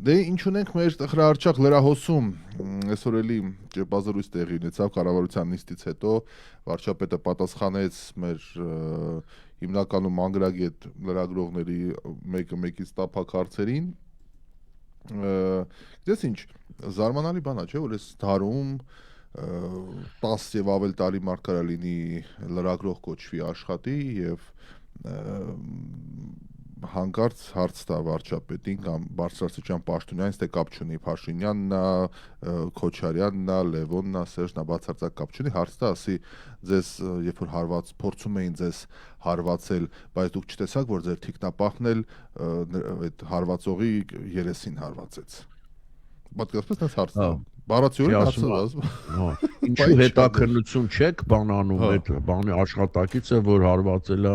Դե ինչ ունենք մեր տխրահարճակ լրահոսում, այսօր էլի ճեպազրույց տեղի ունեցավ կառավարության նիստից հետո, վարչապետը պատասխանեց մեր հիմնականում անգրագետ լրագրողների մեկը մեկից տափակ հարցերին։ Գիտես ինչ, զարմանալի բան է, չէ՞, որ այս դարում 10 եւ ավել տարի մարդ կարա լինի լրագրող կոչվի աշխատի եւ հանկարծ հարց տա վարչապետին կամ բարձրաստիճան պաշտոնյանից, թե կապ չունի Փաշինյանն է, Քոչարյանն է, Լևոնն է, Սերժն է, բացարձակ կապ չունի, հարց տա, ասի ձեզ երբ որ փորձում էին ձեզ հարվածել, բայց դուք չտեսաք, որ ձեր թիկնապահն էլ այդ հարվածողի երեսին հարվածեց։ Պատկերացրեք այս հարցը։ Բառացիորեն ասում։ Ինչու հետաքննություն չեք բան անում այդ բանի աշխատակիցը, որ հարվածել է,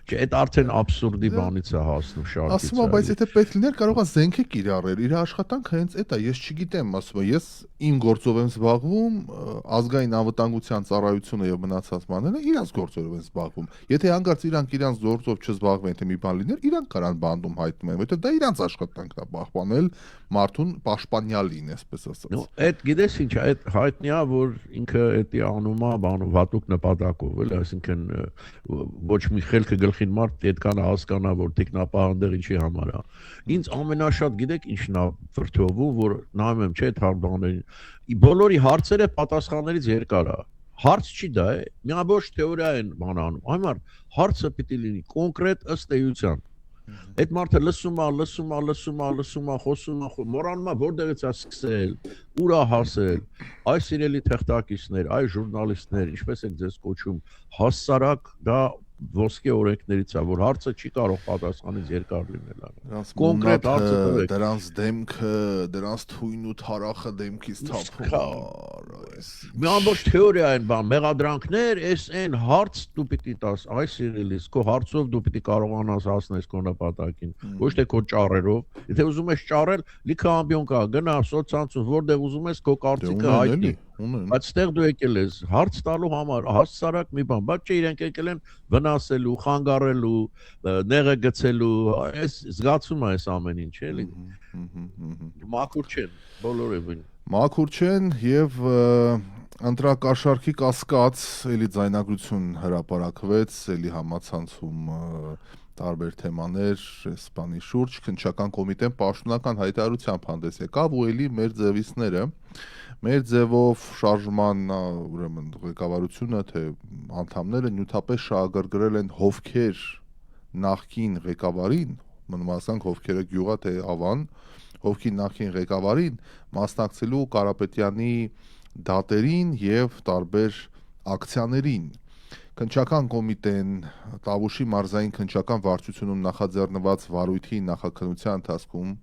չէ, այդ արդեն աբսուրդի բանից է հասնում շարքից։ Ասում եմ, բայց եթե պետք լիներ, կարող է զենք է կիրառել, իր աշխատանքը հենց այդ է, ես չգիտեմ, ասում եմ, ես իմ գործով եմ զբաղվում, ազգային անվտանգության ծառայությունը եւ մնացած բաները իրանց գործերով են զբաղվում։ Եթե հանկարծ իրանք գործով չզբաղվեն, թե մի բան լիներ, իրանք կարան բանդում հայտնում են, որովհետեւ դա իրանց աշխատանքն է պահպանել մարդուն պաշտպանյալին, այսպես ասած։ Այդ գիտես ինչ, այդ հայտնի է, որ ինքը էդի անում է բանում վատուկ նպատակով, էլ, այսինքն ոչ մի խելքը գլխին մարդ այդքան հասկանա, որ տեխնապահ այնտեղ ինչի համար է։ Ինձ ամենաշատ գիտեք ինչն է վրդովում, որ նայում եմ, չէ, այդ հարցերին, բոլորի հարցերը պատասխաններից երկար է։ Հարց չի դա, մի ամբողջ թեորիա են բան անում։ Այմար հարցը պիտի լինի կոնկրետ ըստ էության։ Այդ մարդը լսում է, խոսում է, մոռանում է որտեղից է սկսել, ուր է հասել, այս իրելի թղթակիցներ, այս ժուրնալիստներ, ինչպես եք ձեզ կոչում, հասարակ դա ոսկե օրենքներից է, որ հարցը չի կարող պատասխանից երկար լինել։ Կոնկրետ հարցը տվեք։ Դրանց դեմքը, դրանց թույն ու թարախը դեմքից թափում է։ Մի ամբողջ թեորիա են բան, մեղադրանքներ, այս այն հարց դու պիտի տաս, այս իրելիս, քո հարցով դու պիտի կարողանաս հասնես քո նպատակին, ոչ թե քո ճառերով։ Եթե ուզում ես ճառել, լիքը ամբիոն կա, գնա սոցցանցում, որտեղ ուզում ես քո կարծիքը հայտնի։ Բայց ստեղ դու եկել ես հարց տալու համար, հասարակ մի բան, բայց չէ իրենք եկել են վնասելու, խանգարելու, նեղը գցելու, այս զգացում է այս ամեն ինչ, էլի։ Մաքուր չեն, բոլորովին։ Մաքուր չեն եւ ընտրակաշառքի կասկած, էլի ձայնագրություն հրապարակվեց, էլի համացանցում տարբեր թեմաներ, այս բանի շուրջ, քննչական կոմիտեն պաշտոնական հայտարարությամբ հանդես եկավ ու էլի մեր ձևիցները մեր ձևով շարժման ուրեմն ղեկավարությունը թե անդամները նյութապես շահագրգռել են հովքեր նախկին ղեկավարին, մնացանք հովքերը գյուղա թե ավան, հովքի նախկին ղեկավարին մասնակցելու Կարապետյանի դատերին եւ տարբեր ակցիաներին։ Քննչական կոմիտեն Տավուշի մարզային քննչական վարչությունում նախաձեռնված վարույթի նախաքննության ընթացքում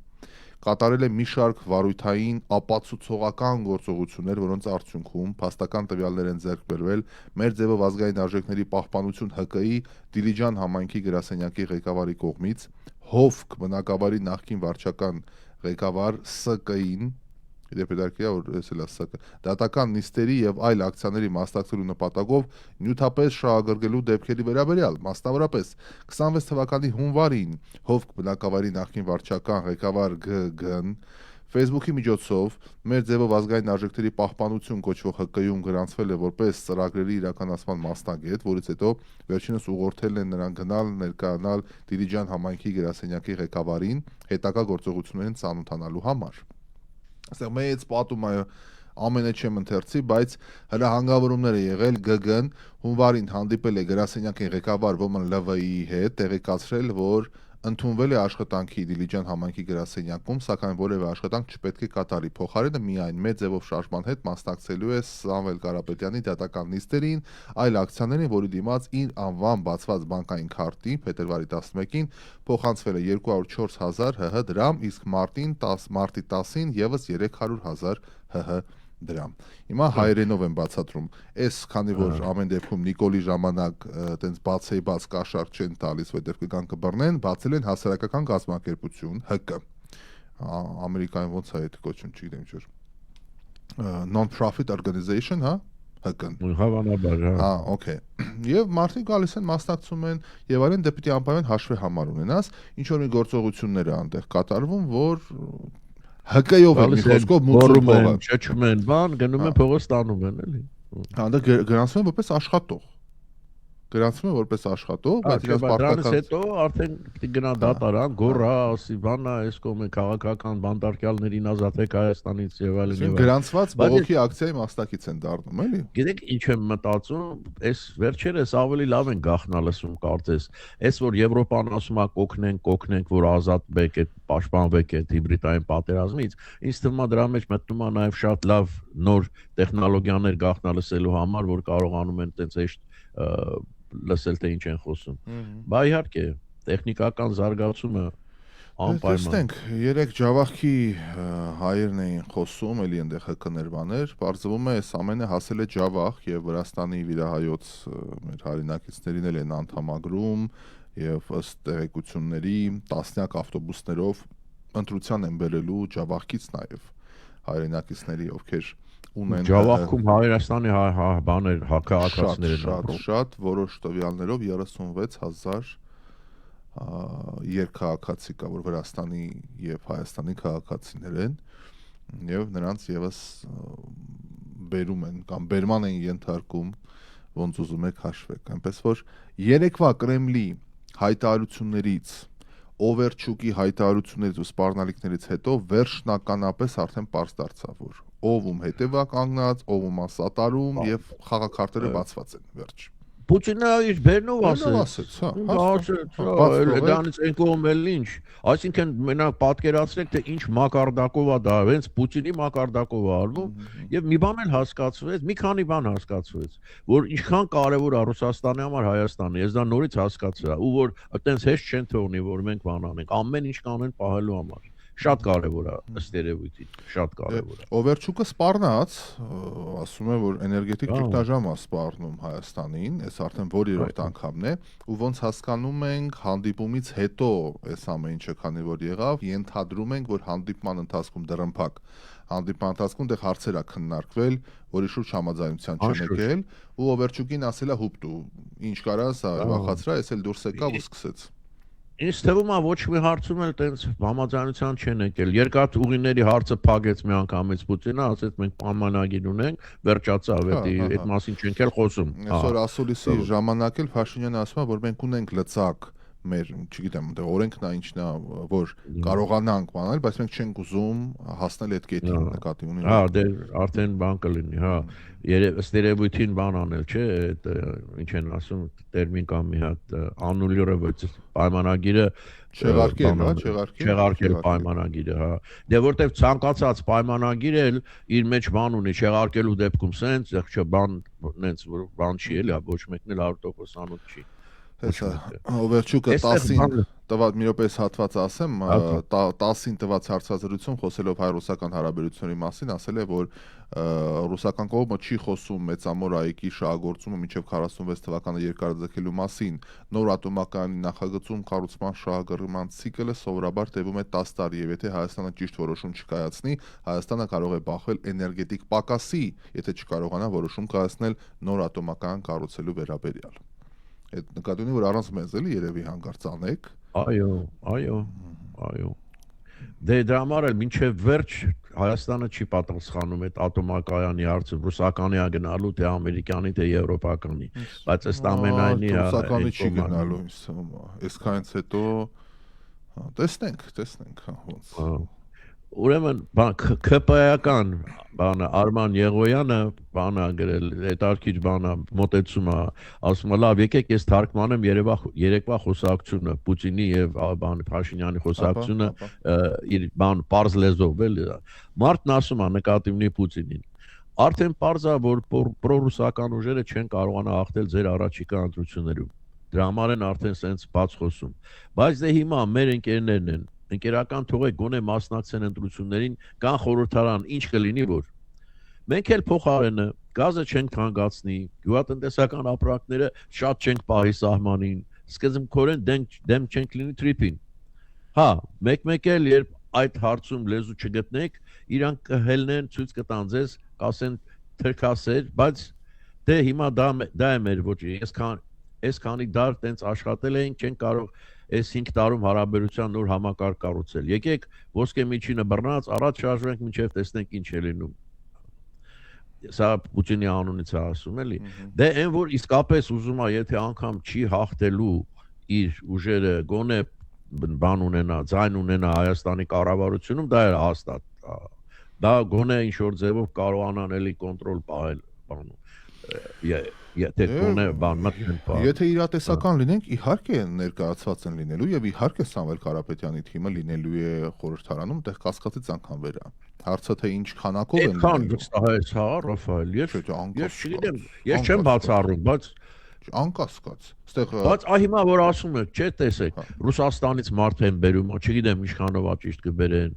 կատարել է մի շարք վարույթային ապացուցողական գործողություններ, որոնց արդյունքում փաստական տվյալներ են ձեռք բերվել մեր ձևով ազգային արժեքների պահպանություն ՀԿ-ի Դիլիջան համայնքի գրասենյակի ղեկավարի կողմից, Հովք բնակավարի նախկին վարչական ղեկավար ՍԿ-ին, դեպետարկիա որ էսել է ՍԿ, դատական նիստերի եւ այլ ակցիաների մասնակցելու նպատակով նյութապես շահագրգռելու դեպքերի վերաբերյալ, մասնավորապես 26 թվականի հունվարին Հովք բնակավարի նախկին վարչական ղեկավար ԳԳ-ն Facebook-ի միջոցով մեր ձևով ազգային արժեքների պահպանություն կոչվող ՀԿ-ում գրանցվել է որպես ծրագրերի իրականացման մասնագետ, որից հետո վերջինս ուղղորդել են նրան գնալ ներկայանալ Դիլիջան համայնքի գրասենյակի ղեկավարին հետագա գործողություններին ծանոթանալու համար։ Ասենք մեծ պատում է ամենը չեմ ընթերցի, բայց հրահանգավորումներ է եղել ԳԳ-ն հունվարին հանդիպել է գրասենյակի ղեկավար ոմն ԼՎ-ի հետ, տեղեկացրել, որ ընդունվել է աշխատանքի Դիլիջան համայնքի գրասենյակում, սակայն որևէ աշխատանք չպետք է կատարի, փոխարենը միայն մեծ ձևով շարժման հետ մասնակցելու է Սամվել Կարապետյանի դատական նիստերին, այլ ակցիաներին, որի դիմաց իր անվան բացված բանկային քարտի փետրվարի 11-ին փոխանցվել է 204,000 ՀՀ դրամ, իսկ մարտի 10-ին եւս 300,000 ՀՀ դրամ։ Հիմա հայերենով եմ բացատրում։ Այս քանի որ ամեն դեպքում Նիկոլի ժամանակ այտենց բացեի բաց կաշառք չեն տալիս, որտեղ կգան կբռնեն, բացել են հասարակական կազմակերպություն ՀԿ։ Ամերիկայում ոնց է այդ կոչում, չգիտեմ ինչ որ non-profit organization, հա, ՀԿ-ն։ Հավանաբար, հա։ Հա, օքեյ։ Եվ մարդիկ գալիս են, մասնակցում են եւ այլն, դե պիտի անպայման հաշվի համար ունենաս, ինչ որ մի գործողություններ է այնտեղ կատարվում, որ ՀԿ-ով են մի խոսքով մուծում փողը։ Չճում են, բան գնում են փողը ստանում են, էլի։ Հանդը գրանցվում են որպես աշխատող։ Գրանցվում է որպես աշխատող, բայց իրաց պարտական հետո արդեն պիտի գնա դատարան, գոռա, ասի բանա, այս կողմը քաղաքական բանդարկյալներին ազատեք Հայաստանից եւ այլն եւ այլն։ Գրանցված բողոքի ակցիայի մասնակից են դառնում, էլի։ Գիտեք ինչ եմ մտածում, այս վերջերս ավելի լավ են գախնա լսում կարծես։ Այս որ Եվրոպան ասում է կօգնենք, որ ազատվեք այդ պաշտպանվեք այդ հիբրիդային պատերազմից, ինձ թվում է դրա մեջ մտնում է նաեւ շատ լավ նոր տեխնոլոգիաներ գախնա լսելու համար, որ կարողանում են այդպես հեշտ լսել թե ինչ են խոսում։ Բա իհարկե, տեխնիկական զարգացումը անպայման։ Տեսնենք, երեք Ջավախքի հայերն էին խոսում, էլի այնտեղ ՀԿ-ներ բաներ, բարձվում է, այս ամենը հասել է Ջավախ եւ Վրաստանի վիրահայոց մեր հայրենակիցներին էլ են անդամագրում եւ ըստ տեղեկությունների տասնյակ ավտոբուսներով ընտրության են բերելու Ջավախքից նաեւ հայրենակիցների, ովքեր ունեն Ջավախքում Հայաստանի բաներ հակահակացիներ են շատ որոշ տվյալներով 36000 երկհակացի կա, որ Վրաստանի եւ Հայաստանի քաղաքացիներ են եւ նրանց եւս բերում են կամ բերման են ենթարկում, ոնց ուզում եք հաշվեք, այնպես որ երեկվա Կրեմլի հայտարարություններից Օվերչուկի հայտարարություններից ու սպառնալիքներից հետո վերջնականապես արդեն պարզ դարձավ, որ ով ում հետևա կանգնած, ով ում սատարում եւ խաղաքարտերը բացված են վերջ։ Պուտինը իր բերնով ասեց, դրանից այն կողմ էլ ինչ, այսինքն մենակ պատկերացրեք, թե ինչ մակարդակով է դա, հենց Պուտինի մակարդակով է արվում, եւ մի բան էլ հասկացվեց, մի քանի բան հասկացվեց, որ ինչքան կարեւոր է Ռուսաստանի համար Հայաստանը, ես դա նորից հասկացա, ու որ այտենց հեշտ չեն թողնի, որ մենք բան անենք, ամեն ինչ կանեն պահելու համար։ Շատ կարևոր է ըստ երևույթին, շատ կարևոր է։ Օվերչուկը սպառնաց, ասում է, որ էներգետիկ ճգնաժամ է սպառնում Հայաստանին, այս արդեն որ երրորդ անգամն է, ու ոնց հասկանում ենք հանդիպումից հետո այս ամեն ինչը քանի որ եղավ, ենթադրում ենք, որ հանդիպման ընթացքում դռնփակ հանդիպման ընթացքում դեռ հարցեր է քննարկվել, որի շուրջ համաձայնության չեն եկել, ու Օվերչուկին ասել է հուպտու, ինչ կարաս, վախացրա, ես էլ դուրս եկա ու սկսեց։ Ինձ թվում է ոչ մի հարցում էլ տենց համաձայնության չեն եկել։ Երկաթ ուղիների հարցը փակեց մի անգամից Պուտինը, ասեց մենք պայմանագիր ունենք, վերջացավ, այդ մասին չենք էլ խոսում։ Այսօր ասուլիսի ժամանակ էլ Փաշինյանը ասում է, որ մենք ունենք լծակ մեր, չգիտեմ, դե օրենքն է ինչն է, որ կարողանանք բանել, բայց մենք չենք ուզում հասնել այդ կետին նկատի ունի։ Հա, դե արդեն բան կլինի, հա։ Ըստ երևույթին բան անել, չէ, այդ ինչ են ասում, տերմին կամ մի հատ անուլյորովից պայմանագիրը չեղարկել պայմանագիրը, հա։ Դե որտեվ ցանկացած պայմանագիր էլ իր մեջ բան ունի, չեղարկելու դեպքում սենց, բան, նենց որ բան չի էլի, ոչ մեկն էլ 100% անոթ չի։ Հեսա Օվերչուկը 10-ին տված մի րոպեից հատված ասեմ 10-ին տված հարցազրույցում խոսելով հայ-ռուսական հարաբերությունների մասին ասել է որ ռուսական կողմը չի խոսում մեծամոր այգի շահագործումը մինչև 46 թվականը երկարաձգելու մասին նոր ատոմակայանի նախագծում կառուցման շահագրգռման ցիկլը սովորաբար տևում է 10 տարի եւ եթե Հայաստանը ճիշտ որոշում չկայացնի Հայաստանը կարող է բախվել էներգետիկ պակասի եթե չկարողանա որոշում կայացնել նոր ատոմակայան կառուցելու վերաբերյալ Այդ նկատի ունի որ առանց մեզ էլի երևի հանգարց անեք Այո Դե դրա համար էլ մինչև վերջ Հայաստանը չի պատասխանում այդ ատոմակայանի հարցը ռուսականի է գնալու թե ամերիկանի թե եվրոպականի բայց ըստ ամենայնի ռուսականի չի գնալու այսքանից հետո տեսնենք ոնց Ուրեմն ԿՊԱ-ական բանը Արման Եղոյանը բանը գրել հետարքիչ բանը մոտեցումը ասում է լավ եկեք ես թարգմանեմ երեկվա խոսակցությունը Պուտինի եւ բանը Փաշինյանի խոսակցությունը իր բան պարզ լեզվով էլի մարդն ասում է նկատի ունի Պուտինին արդեն պարզ է որ պրոռուսական ուժերը չեն կարողանա հաղթել ձեր առաջիկա ընտրություններում դրա համար են արդեն սենց բաց խոսում բայց դե հիմա մեր ընկերներն են ընկերական թողեք գոնե մասնակցեն ընտրություններին կան խորհրդարան ինչ կլինի որ մենք էլ փոխարենը գազը չենք թանկացնի գյուղատնտեսական ապրանքները շատ չենք պահի սահմանին սկզբունքորեն դեմ չենք լինի տրիպին հա մեկ էլ երբ այդ հարցում լեզու չգտնեք իրանք կհելնեն ցույց կտան ձեզ կասեն թրքասեր բայց դե հիմա դա է մեր ոճը այսքանի դար տենց աշխատել ենք չեն կարող այս 5 տարում հարաբերության նոր համակարգ կառուցել։ Եկեք ոսկե միջինը բռնած առաջ շարժվենք մինչև տեսնենք ինչ է լինում։ Սա Պուտինի անունից է ասում էլի։ Դե այն որ իսկապես ուզում է, եթե անգամ չի հաղթելու իր ուժերը գոնե բան ունենա, ձայն ունենա Հայաստանի կառավարությունում, դա է հաստատ։ Դա գոնե ինչ որ ձևով կարողանան էլի կոնտրոլ պահել բանում։ Եթե գոնե բան մտնեն պահել։ Եթե իրատեսական լինենք, իհարկե ներկայացված են լինելու եւ իհարկե Սամվել Կարապետյանի թիմը լինելու է խորհրդարանում, տեղ կասկածից անգամ վեր է։ Հարցը թե ինչ քանակով են լինելու։ Այդքան վստահ հա, Ռաֆայել, ես չգիտեմ, ես չեմ բացառում, բայց անկասկած։ Բայց հիմա որ ասում եք, չէ, տեսեք, Ռուսաստանից մարդ են բերում, չգիտեմ ինչքանով է ճիշտ կբերեն,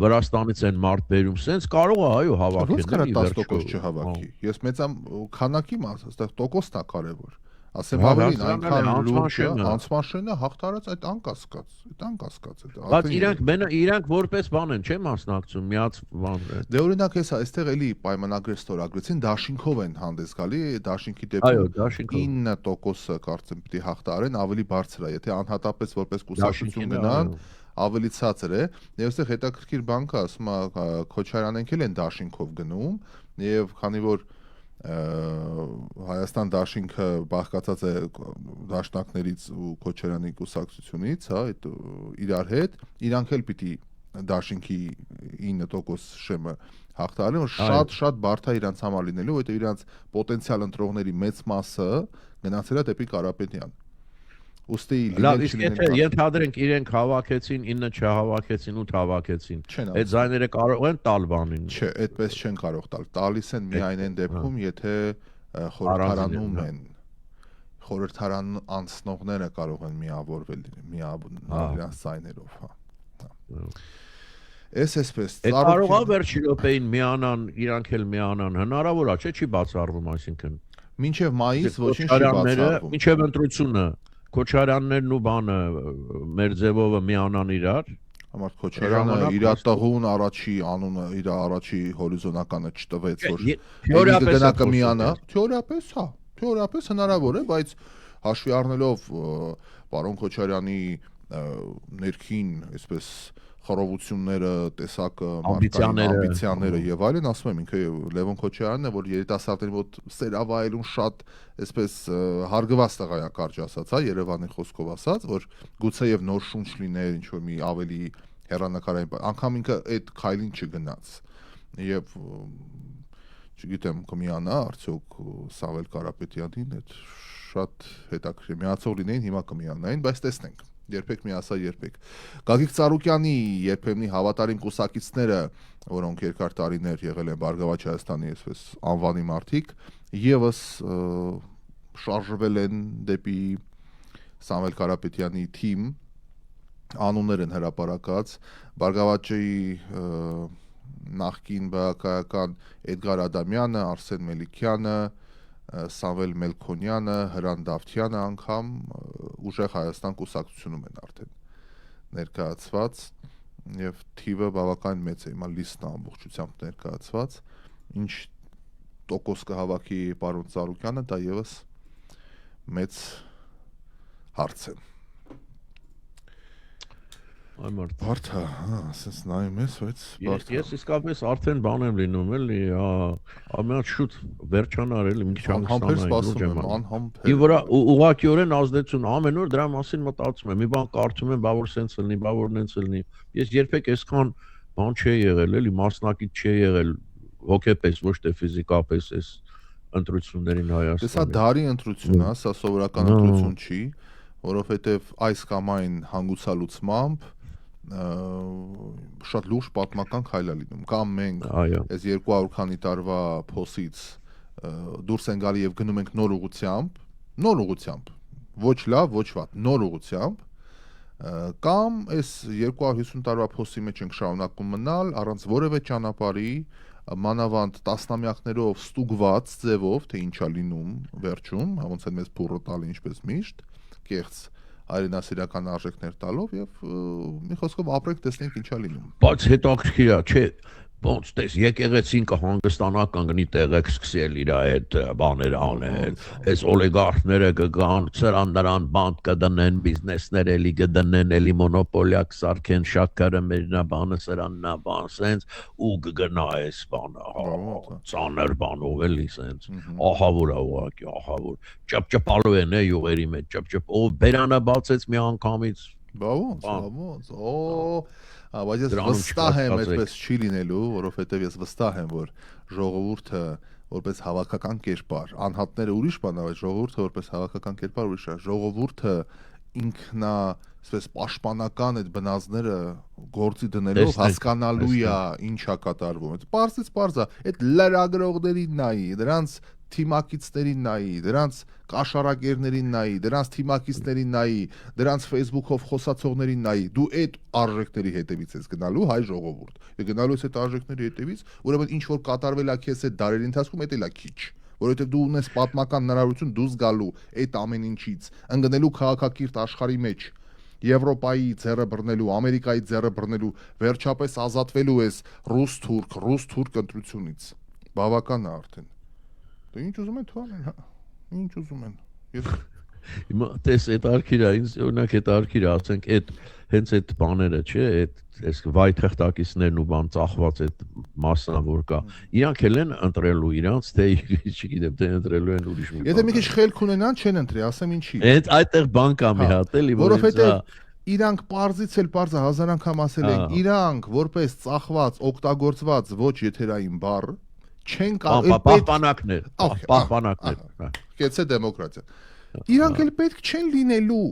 Վրաստանից են մարդ բերում, սենց կարող է այո հավաքել։ Ոնց կարա 10% չհավաքի։ Ես մեծամ քանակի մաս, այստեղ տոկոսն է կարևոր։ Ասեմ ավելին, այնքան լուրջ է, անցմանշենը հաղթարած այդ անկասկած է։ Բայց իրանք որպես բան են, չէ՞ մասնակցում, միած բան է։ Դե օրինակ հեսա, այստեղ էլի պայմանագրեր ստորագրեցին, դաշինքով են հանդես գալի, դաշինքի դեպքում 9% կարծեմ պիտի հաղթարեն, ավելի բարձր է, եթե անհատապես որպես կուսակցություն գնան, ավելի ցածր է։ Եվ այստեղ հետաքրքիր բան կա, ասում է Քոչարյանենք էլ են դաշինքով գնում, եւ քանի որ Հայաստան դաշինքը բաղկացած է դաշնակներից ու Քոչարյանի կուսակցությունից, հա, այդ իրար հետ, իրանք էլ պիտի դաշինքի 9% շեմը հաղթարեն, որ շատ բարդ է իրանց համար լինելու, որովհետև իրանց պոտենցիալ ընտրողների մեծ մասը գնացել է դեպի Կարապետյան։ Ոստի լավ, իսկ եթե ենթադրենք իրենք հավաքեցին, 9 չհավաքեցին, 8 հավաքեցին, այդ ձայները կարող են տալ բանին։ Չէ, այդպես չեն կարող տալ։ Տալիս են միայն այն դեպքում, եթե խորհրդարանում են։ Խորհրդարան անցնողները կարող են միավորվել իրանց ձայներով, հա։ Այսպես կարող է վերջի րոպեին միանան, իրանք էլ միանան, հնարավոր է, չէ՞, չի բացառվում, այսինքն։ Մինչև մայիս ոչինչ չի բացառվում։ Մինչև ընտրությունը Քոչարյաններն ու բանը մեր ձևովը միանան իրար։ Համար Քոչարյանը իր տղուն առաջի անունը, իր առաջի հորիզոնականը չտվեց, որ թեորիապես կմիանա։ Թեորիապես, հա, թեորիապես հնարավոր է, բայց հաշվի առնելով պարոն Քոչարյանի ներքին, այսպես խռովությունները, տեսակը, ամբիցիաները եւ այլն, ասում եմ, ինքը Լևոն Քոչարյանն է, որ երիտասարդների մոտ սերավայելուն շատ այսպես հարգված տղա է, կարճ ասած, հա, Երևանի խոսքով ասած, որ գուցե եւ նոր շունչ լիներ, ինչ որ մի ավելի հեռանկարային, անգամ ինքը այդ քայլին չգնաց։ Եվ չգիտեմ, կմիանա արդյոք Սամվել Կարապետյանին, այդ շատ հետաքրքիր միացող լինեին, հիմա կմիանային, բայց տեսնենք։ Երբեք միասա երբեք։ Գագիկ Ծառուկյանի երբեմնի հավատարիմ կուսակիցները, որոնք երկար տարիներ եղել են Բարգավաճ Հայաստանի այսպես անվանի մարդիկ, եւս շարժվել են դեպի Սամվել Կարապետյանի թիմ, անուններ են հրապարակած, Բարգավաճի նախկին բակայական Էդգար Ադամյանը, Արսեն Մելիքյանը, Սամվել Մելքոնյանը, Հրան Դավթյանը անգամ ուժեղ Հայաստան կուսակցությունում են արդեն ներկայացված եւ թիվը բավական մեծ է, հիմա լիստն ամբողջությամբ ներկայացված, ինչ տոկոս կհավաքի պարոն Ծառուկյանը, դա եւս մեծ հարց է։ Բարդ է, հա, ասես նայում ես, բայց բարդ է։ Ես իսկապես արդեն բան եմ լինում, էլի, ամենից շուտ վերջանար, էլի, մի քիչ անհամբեր։ Ի վրա ուղղակիորեն ազդեցություն ամեն օր դրա մասին մտածում եմ, մի բան կարդում եմ, բա որ սենց լինի, բա որ նենց լինի։ Ես երբեք այսքան բան չի եղել, էլի, մասնակից չի եղել հոգեպես, ոչ թե ֆիզիկապես այս ընտրություններին Հայաստանում։ Սա դարի ընտրություն է, սա սովորական ընտրություն չի, որովհետև այս կամ այն հանգուցալուծմամբ շատ լուրջ պատմական քայլ է լինում, կամ մենք այս 200 քանի տարվա փոսից դուրս են գալի եւ գնում ենք նոր ուղղությամբ, ոչ լավ, ոչ վատ, նոր ուղղությամբ, կամ այս 250 տարվա փոսի մեջ ենք շարունակում մնալ առանց որևէ ճանապարհի, մանավանդ տասնամյակներով ստուգված ձևով, թե ինչա լինում վերջում, ոնց են մեզ փուրը տալի ինչպես միշտ, կեղծ հայրենասիրական արժեքներ տալով եւ մի խոսքով ապրենք տեսնենք ինչա լինում։ Բայց հետաքրքիր է, չէ, Ոնց տես եկեղեցին կհանգստանա կանգնի տեղեկ սկսել իր այդ բաները անել այս օլիգարխները կգան սրան նրան բանտ կդնեն բիզնեսներ էլի կդնեն էլի մոնոպոլիա կսարքեն շաքարը մերնա բանը սրաննա բան սենց ու կգնա այս բանը ծանր բանով էլի սենց ահա որ ուղակի ահա որ ճպճպալու են յուղերի մեջ ճպճպ ով բերանը բացեց մի անգամից ոնց բայց ես վստահ եմ այդպես չի լինելու, որովհետև ես վստահ եմ, որ ժողովուրդը որպես հավաքական կերպար, անհատները ուրիշ բան է, բայց ժողովուրդը որպես հավաքական կերպար ուրիշ է, ժողովուրդը ինքնա, այսպես պաշտպանական այդ բնազդները գործի դնելով հասկանալու է ինչա կատարվում։ Պարզից պարզ է, այդ լրագրողներին նայի, դրանց թիմակիցներին նայի, դրանց կաշառակերներին նայի, դրանց թիմակիցներին նայի, դրանց Facebook-ով խոսացողներին նայի, դու այդ արժեքների հետևից ես գնալու հայ ժողովուրդ։ Դու գնալու ես այդ արժեքների հետևից, ուրեմն ինչ որ կատարվել է քեզ այդ դարերի ընթացքում, դա էլ է քիչ, որովհետև դու ունես պատմական հնարավորություն դուրս գալու այդ ամեն ինչից, ընկնելու քաղաքակիրթ աշխարհի մեջ, Եվրոպայի ձեռը բռնելու, Ամերիկայի ձեռը բռնելու, վերջապես ազատվելու ես ռուս-թուրք ընտրությունից։ Բավական է արդեն։ Ինչ ուզում են թողնեն, հա։ Ինչ ուզում են։ Հիմա տես այդ արքիրա, ինձ օրինակ այդ արքիրա, ասենք այդ հենց այդ բաները, չէ, այս վայ թղթակիցներն ու բան ծախված այդ մասնա որ կա։ Իրանք էլ են ընտրելու իրանց, թե չգիտեմ, թե ընտրելու են ուրիշ մի բան։ Եթե մի քիչ խելք ունենան, չեն ընտրի, ասեմ ինչի։ Այդտեղ բան կա մի հատ էլի, որովհետև իրանք պարզից էլ պարզը հազար անգամ ասել են, իրանք որպես ծախված, օգտագործված ոչ եթերային բառ չեն պահպանակներ կեցե դեմոկրատիա իրանք էլ պետք չեն լինելու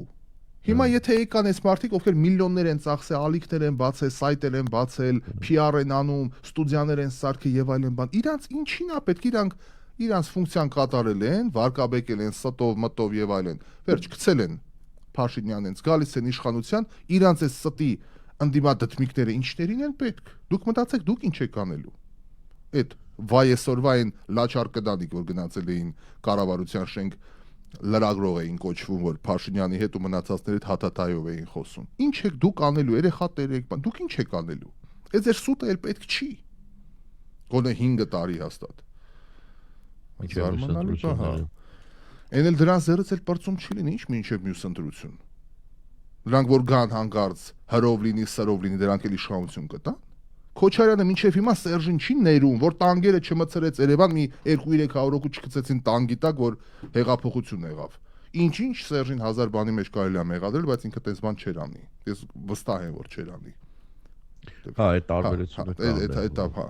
հիմա եթե եկան այս մարդիկ ովքեր միլիոններ են ծախսել ալիքներ են բացել սայթեր են բացել PR են անում ստուդիաներ են սարքել եւ այլն բան իրանք ինչին է պետք իրանք ֆունկցիան կատարել են վարկաբեկել են ստով մտով եւ այլն վերջ գցել են Փաշինյանից գալիս են իշխանության իրանք այս ստի ընդդիմադդմիկները ինչներին են պետք դուք մտածեք դուք ինչ եք անելու այդ վայ այսօրվա այն լաչար կդանիկ որ գնացել էին կառավարության շենք լրագրող էին կոչվում որ Փաշինյանի հետ ու մնացածների հետ հաթաթայով էին խոսում ինչ եք դուք անելու երեխա տերեք բան դուք ինչ եք անելու այդ ձեր սուտը էլ պետք չի գոնե 5 տարի հաստատ զարմանալի բան այն էլ դրան զերծ էլ պրծում չի լինի ինչ մինչև մյուս ընտրություն դրանք որ գան հանգարց հրով լինի սրով լինի դրանք էլ իշխանություն կտան Քոչարյանը մինչև հիմա Սերժին չի ներում, որ տանկերը չմցրեց Երևան, մի 2-300 հոգու չգցեցին տանկի տակ, որ հեղափոխություն եղավ։ Ինչ Սերժին 1000 բանի մեջ կարելի է մեղադրել, բայց ինքը տես բան չեր անի։ Ես վստահ եմ, որ չեր անի։ Հա, այդ տարբերությունը կա։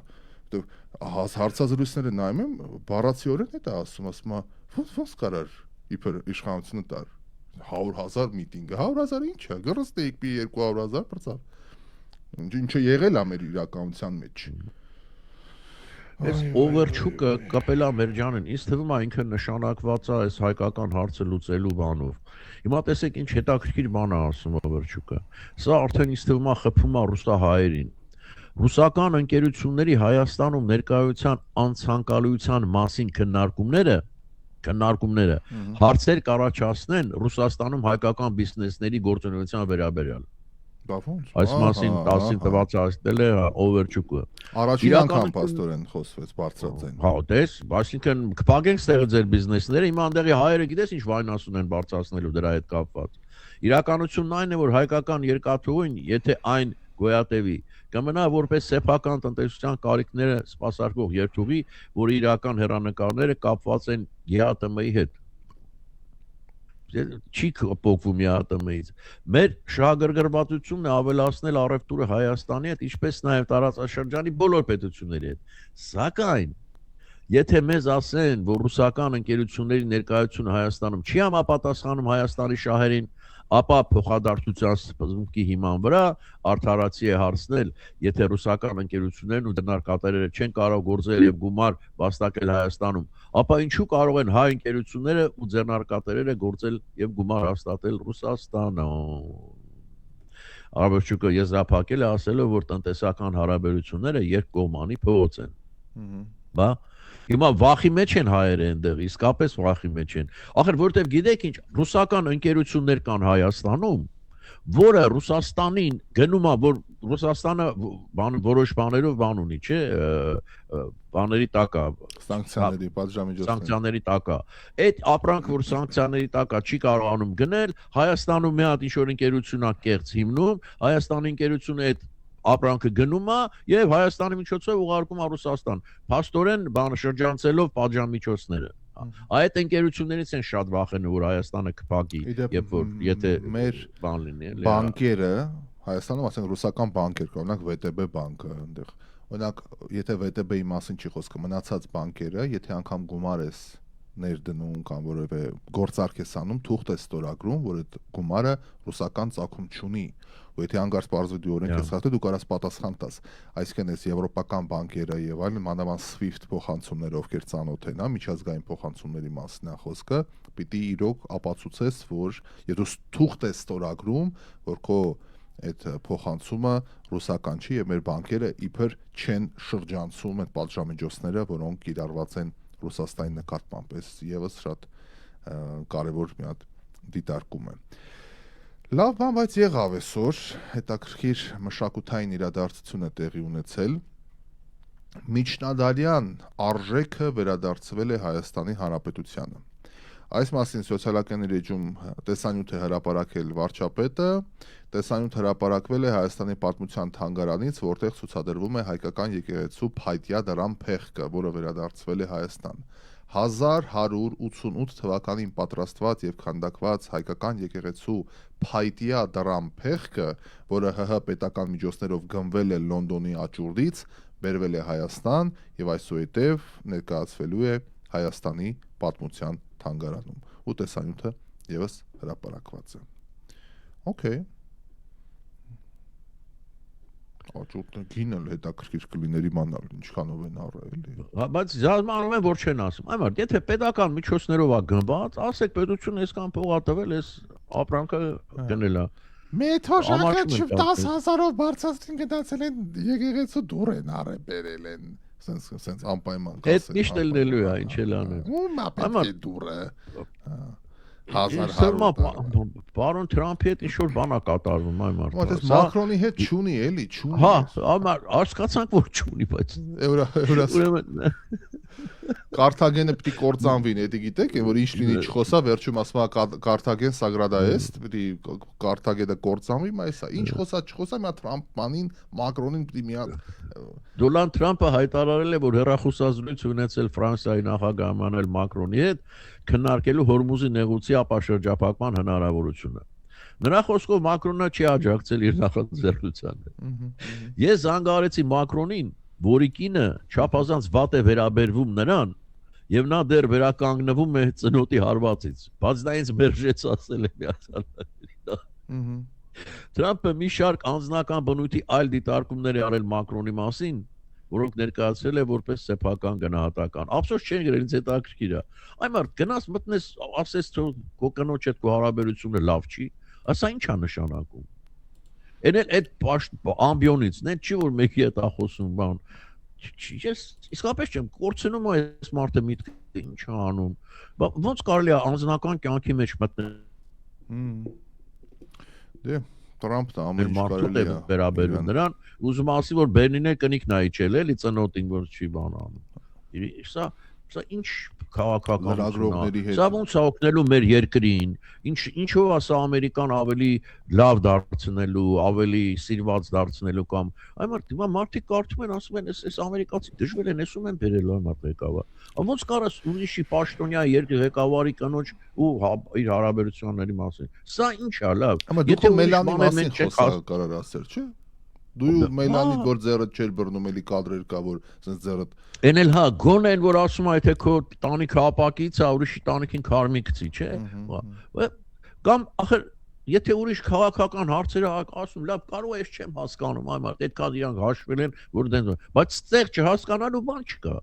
Այդ հարցազրույցները նայում եմ, բառացիորեն է դա ասում, ոնց կարար իբր իշխանությունը տար 100,000 միտինգը, 100,000 ինչ է, գրստեիք մի 200,000 բրծավ։ Ինչը եղել է մեր իրականության մեջ։ Այս օվերչուկը կապելա Մերջանին, ինձ թվում է ինքը նշանակված է այս հայկական հարցը լուծելու բանով։ Հիմա տեսեք ինչ հետաքրքիր բան է ասում օվերչուկը։ Սա արդեն ինձ թվում է խփում է ռուսահայերին։ Ռուսական ընկերությունների Հայաստանում ներկայության անցանկալիության մասին քննարկումները հարցեր կառաջացնեն Ռուսաստանում հայկական բիզնեսների գործունեության վերաբերյալ։ Այս մասին 10 տված ասել է օվերչուկը։ Առաջին անգամ պաստորեն խոսվեց բարձրաձայն։ Հա, տես, այսինքն կփակենք ստեղը ձեր բիզնեսները, հիմա այնտեղի հայերը գիտես ինչ վայնաս ունեն բարձրացնելու դրա հետ կապված։ Իրականությունն այն է, որ հայկական երկաթուղին, եթե այն գոյատևի, կմնա որպես սեփական տնտեսության կարիքները սպասարկող երթուղի, որի իրական հեռանկարները կապված են ԵԱՏՄ-ի հետ։ Չի փոխվում ԵԱՏՄ-ից։ Մեր շահագրգռվածությունն է ավելացնել առևտուրը Հայաստանի հետ, ինչպես նաև տարածաշրջանի բոլոր պետությունների հետ։ Սակայն, եթե մեզ ասեն, որ ռուսական ընկերությունների ներկայությունը Հայաստանում չի համապատասխանում Հայաստանի շահերին, ապա փոխադարձության սկզբունքի հիման վրա արդարացի է հարցնել, եթե ռուսական ընկերություններն ու ձեռնարկատերերը չեն կարող գործել եւ գումար վաստակել Հայաստանում, ապա ինչու կարող են հայ ընկերությունները ու ձեռնարկատերերը գործել եւ գումար հաստատել Ռուսաստանում։ Արաբոչուկը եզրափակել է ասելով, որ տնտեսական հարաբերությունները երկկողմանի փողոց են։ Բա Հիմա վախի մեջ են հայերը այնտեղ, իսկապես վախի մեջ են։ Ախր որտեվ գիտեք ինչ, ռուսական ընկերություններ կան Հայաստանում, որը Ռուսաստանին գնում է, որ Ռուսաստանը որոշ բաներով բան ունի, չէ, բաների տակ է, Սանկցիաների, պատժամիջոցների։ Սանկցիաների տակ է։ Այդ ապրանք, որ սանկցիաների տակ է, չի կարողանում գնել, Հայաստանում մի հատ ինչ-որ ընկերություն է կեղծ հիմնում, Հայաստանի ընկերությունը այդ ապրանքը գնում է եւ Հայաստանի միջոցով ուղարկում է Ռուսաստան, փաստորեն բանը շրջանցելով պատժամիջոցները։ Այդ ընկերություններից են շատ վախենում, որ Հայաստանը կփակի, երբ որ եթե մեր բան լինի, էլի։ Բանկերը Հայաստանում, ասենք ռուսական բանկեր կա, օրինակ VTB բանկը այնտեղ։ Օրինակ, եթե VTB-ի մասին չի խոսքը, մնացած բանկերը, եթե անգամ գումար ես ներդնում կամ որևէ գործարք ես անում, թուղթ ես ստորագրում, որ այդ գումարը ռուսական ծագում չունի, ու եթե հանգարց պարզվի դու օրենք ես խախտել, դու կարաս պատասխան տաս։ Այսինքն այս եվրոպական բանկերը եւ այլն, մանավանդ SWIFT փոխանցումները, ովքեր ծանոթ են, միջազգային փոխանցումների մասին է խոսքը, պիտի իրոք ապացուցես, որ եթե դու թուղթ ես ստորագրում, որ քո այդ փոխանցումը ռուսական չի եւ մեր բանկերը իբր չեն շրջանցում այդ պատժամիջոցները, որոնք կիրառված են Ռուսաստանի նկատմամբ, այս եւս շատ կարևոր մի հատ դիտարկում է։ Լավ բան, բայց եղավ այսօր հետաքրքիր մշակութային իրադարձություն է տեղի ունեցել։ Միջնադարյան արժեքը վերադարձվել է Հայաստանի Հանրապետությանը։ Այս մասին սոցիալական էջում տեսանյութ է հրապարակել վարչապետը, տեսանյութ հրապարակվել է Հայաստանի պատմության թանգարանից, որտեղ ցուցադրվում է հայկական եկեղեցու փայտյա դրամ փեղկը, որը վերադարձվել է Հայաստան։ 1188 թվականին պատրաստված եւ քանդակված հայկական եկեղեցու փայտյա դրամ փեղկը, որը ՀՀ պետական միջոցներով գնվել է Լոնդոնի աճուրդից, բերվել է Հայաստան եւ այսուհետեւ ներկայացվելու է Հայաստանի պատմության թանգարանում, ու տեսանյութը եւս հրապարակված է։ Okay։ Աճուրդը գինը հետաքրքիր կլիներ իմանալ ինչքանով են առել էլի։ Բայց զարմանում եմ, որ չեն ասում։ Այմար, եթե պետական միջոցներով է գնված, ասեք պետությունը այսքան փող ա տվել, այս ապրանքը գնել է։ Մեթոշակը 10,000-ով բարձրացին գնացել են եկեղեցու դուր են արել բերել են։ Սենց անպայման կասել։ Այդ միշտ ելնելու է, ինչ էլ անել։ Ում է պետք է դուրը։ 1100։ Պարոն Թրամփի հետ ինչ-որ բան է կատարվում, այ մարդը։ Ո՞նց Մակրոնի հետ չունի, էլի, չունի։ Հա, հասկացանք, որ չունի, բայց Ուրեմն Կարթագենը պիտի կործանվին, էդի գիտեք, որ ինչ լինի չխոսա, վերջում ասում է Կարթագեն Սագրադա Էստ, պիտի Կարթագենը կործանվի, մայսա։ Ինչ խոսա, չխոսա, մի հատ Թրամփմանին, Մակրոնին պիտի մի հատ Դոնալդ Թրամփը հայտարարել է, որ հեռախոսազրույց ունեցել Ֆրանսիայի նախագահ Էմանուել Մակրոնի հետ, քննարկելու Հորմուզի նեղուցի ապաշրջափակման հնարավորությունը։ Նրա խոսքով Մակրոնը չի աջակցել իր նախաձեռնությանը։ Ես զանգահարեցի Մակրոնին, որի կինը չափազանց վատ է վերաբերվում նրան, եւ նա դեռ վերականգնվում է ծնոտի հարվածից, բայց դա ինձ մերժեց ասել է միացյալ։ Թրամփը մի շարք անձնական բնույթի այլ դիտարկումներ է արել Մակրոնի մասին, որոնք ներկայացրել է որպես սեփական գնահատական։ Ափսոս չեն գրել, ինձ հետաքրքիր է։ Այ մարդ գնաց մտնես, ասես թե քո կնոջ հետ քո հարաբերությունը լավ չի, ասա ի՞նչ է նշանակում։ Էն էլ այդ ամբիոնից, նեն չի որ մեկի հետ է խոսում, բան։ Ես իսկապես չեմ կորցնում այս մարդը միտքը ինչ է անում։ Ոնց կարելի է անձնական կյանքի մեջ մտնել։ Դե Թրամփը ամեն ինչ կարելի է վերաբերում նրան, ուզում ասի որ Բերնինը կնիկ նայի չել էլի ծնոտին որ չի բան անում։ Սա ինչ քաղաքականությունների հետ։ Սա ոնց է օգնելու մեր երկրին, ինչով է սա Ամերիկան ավելի լավ դարձնելու, ավելի սիրված դարձնելու կամ այ մարդիկ կարդում են, ասում են, այս ամերիկացի դժվել են, ասում են բերելու այդ ղեկավար։ Ոնց կարաս ուրիշի պաշտոնյա երկրի ղեկավարի կնոջ ու իր հարաբերությունների մասին։ Սա ինչ է լավ։ Եթե Մելանի մասին խոսա կարար ասել, չէ՞։ Դու Մելանի որ ձեռդ չէր բռնում էլի կադրեր կա որ ասես ձեռդ Էն էլ հա գոնե են որ ասում է եթե քո տանիքը ապակից է ուրիշի տանիքին քարմիկցի չէ կամ ախր եթե ուրիշ քաղաքական հարցեր ասում լավ կարող է ես չեմ հասկանում այ մարդ այդքա իրանք հաշվել են որ դեն բայց ստեղ չհասկանալու բան չկա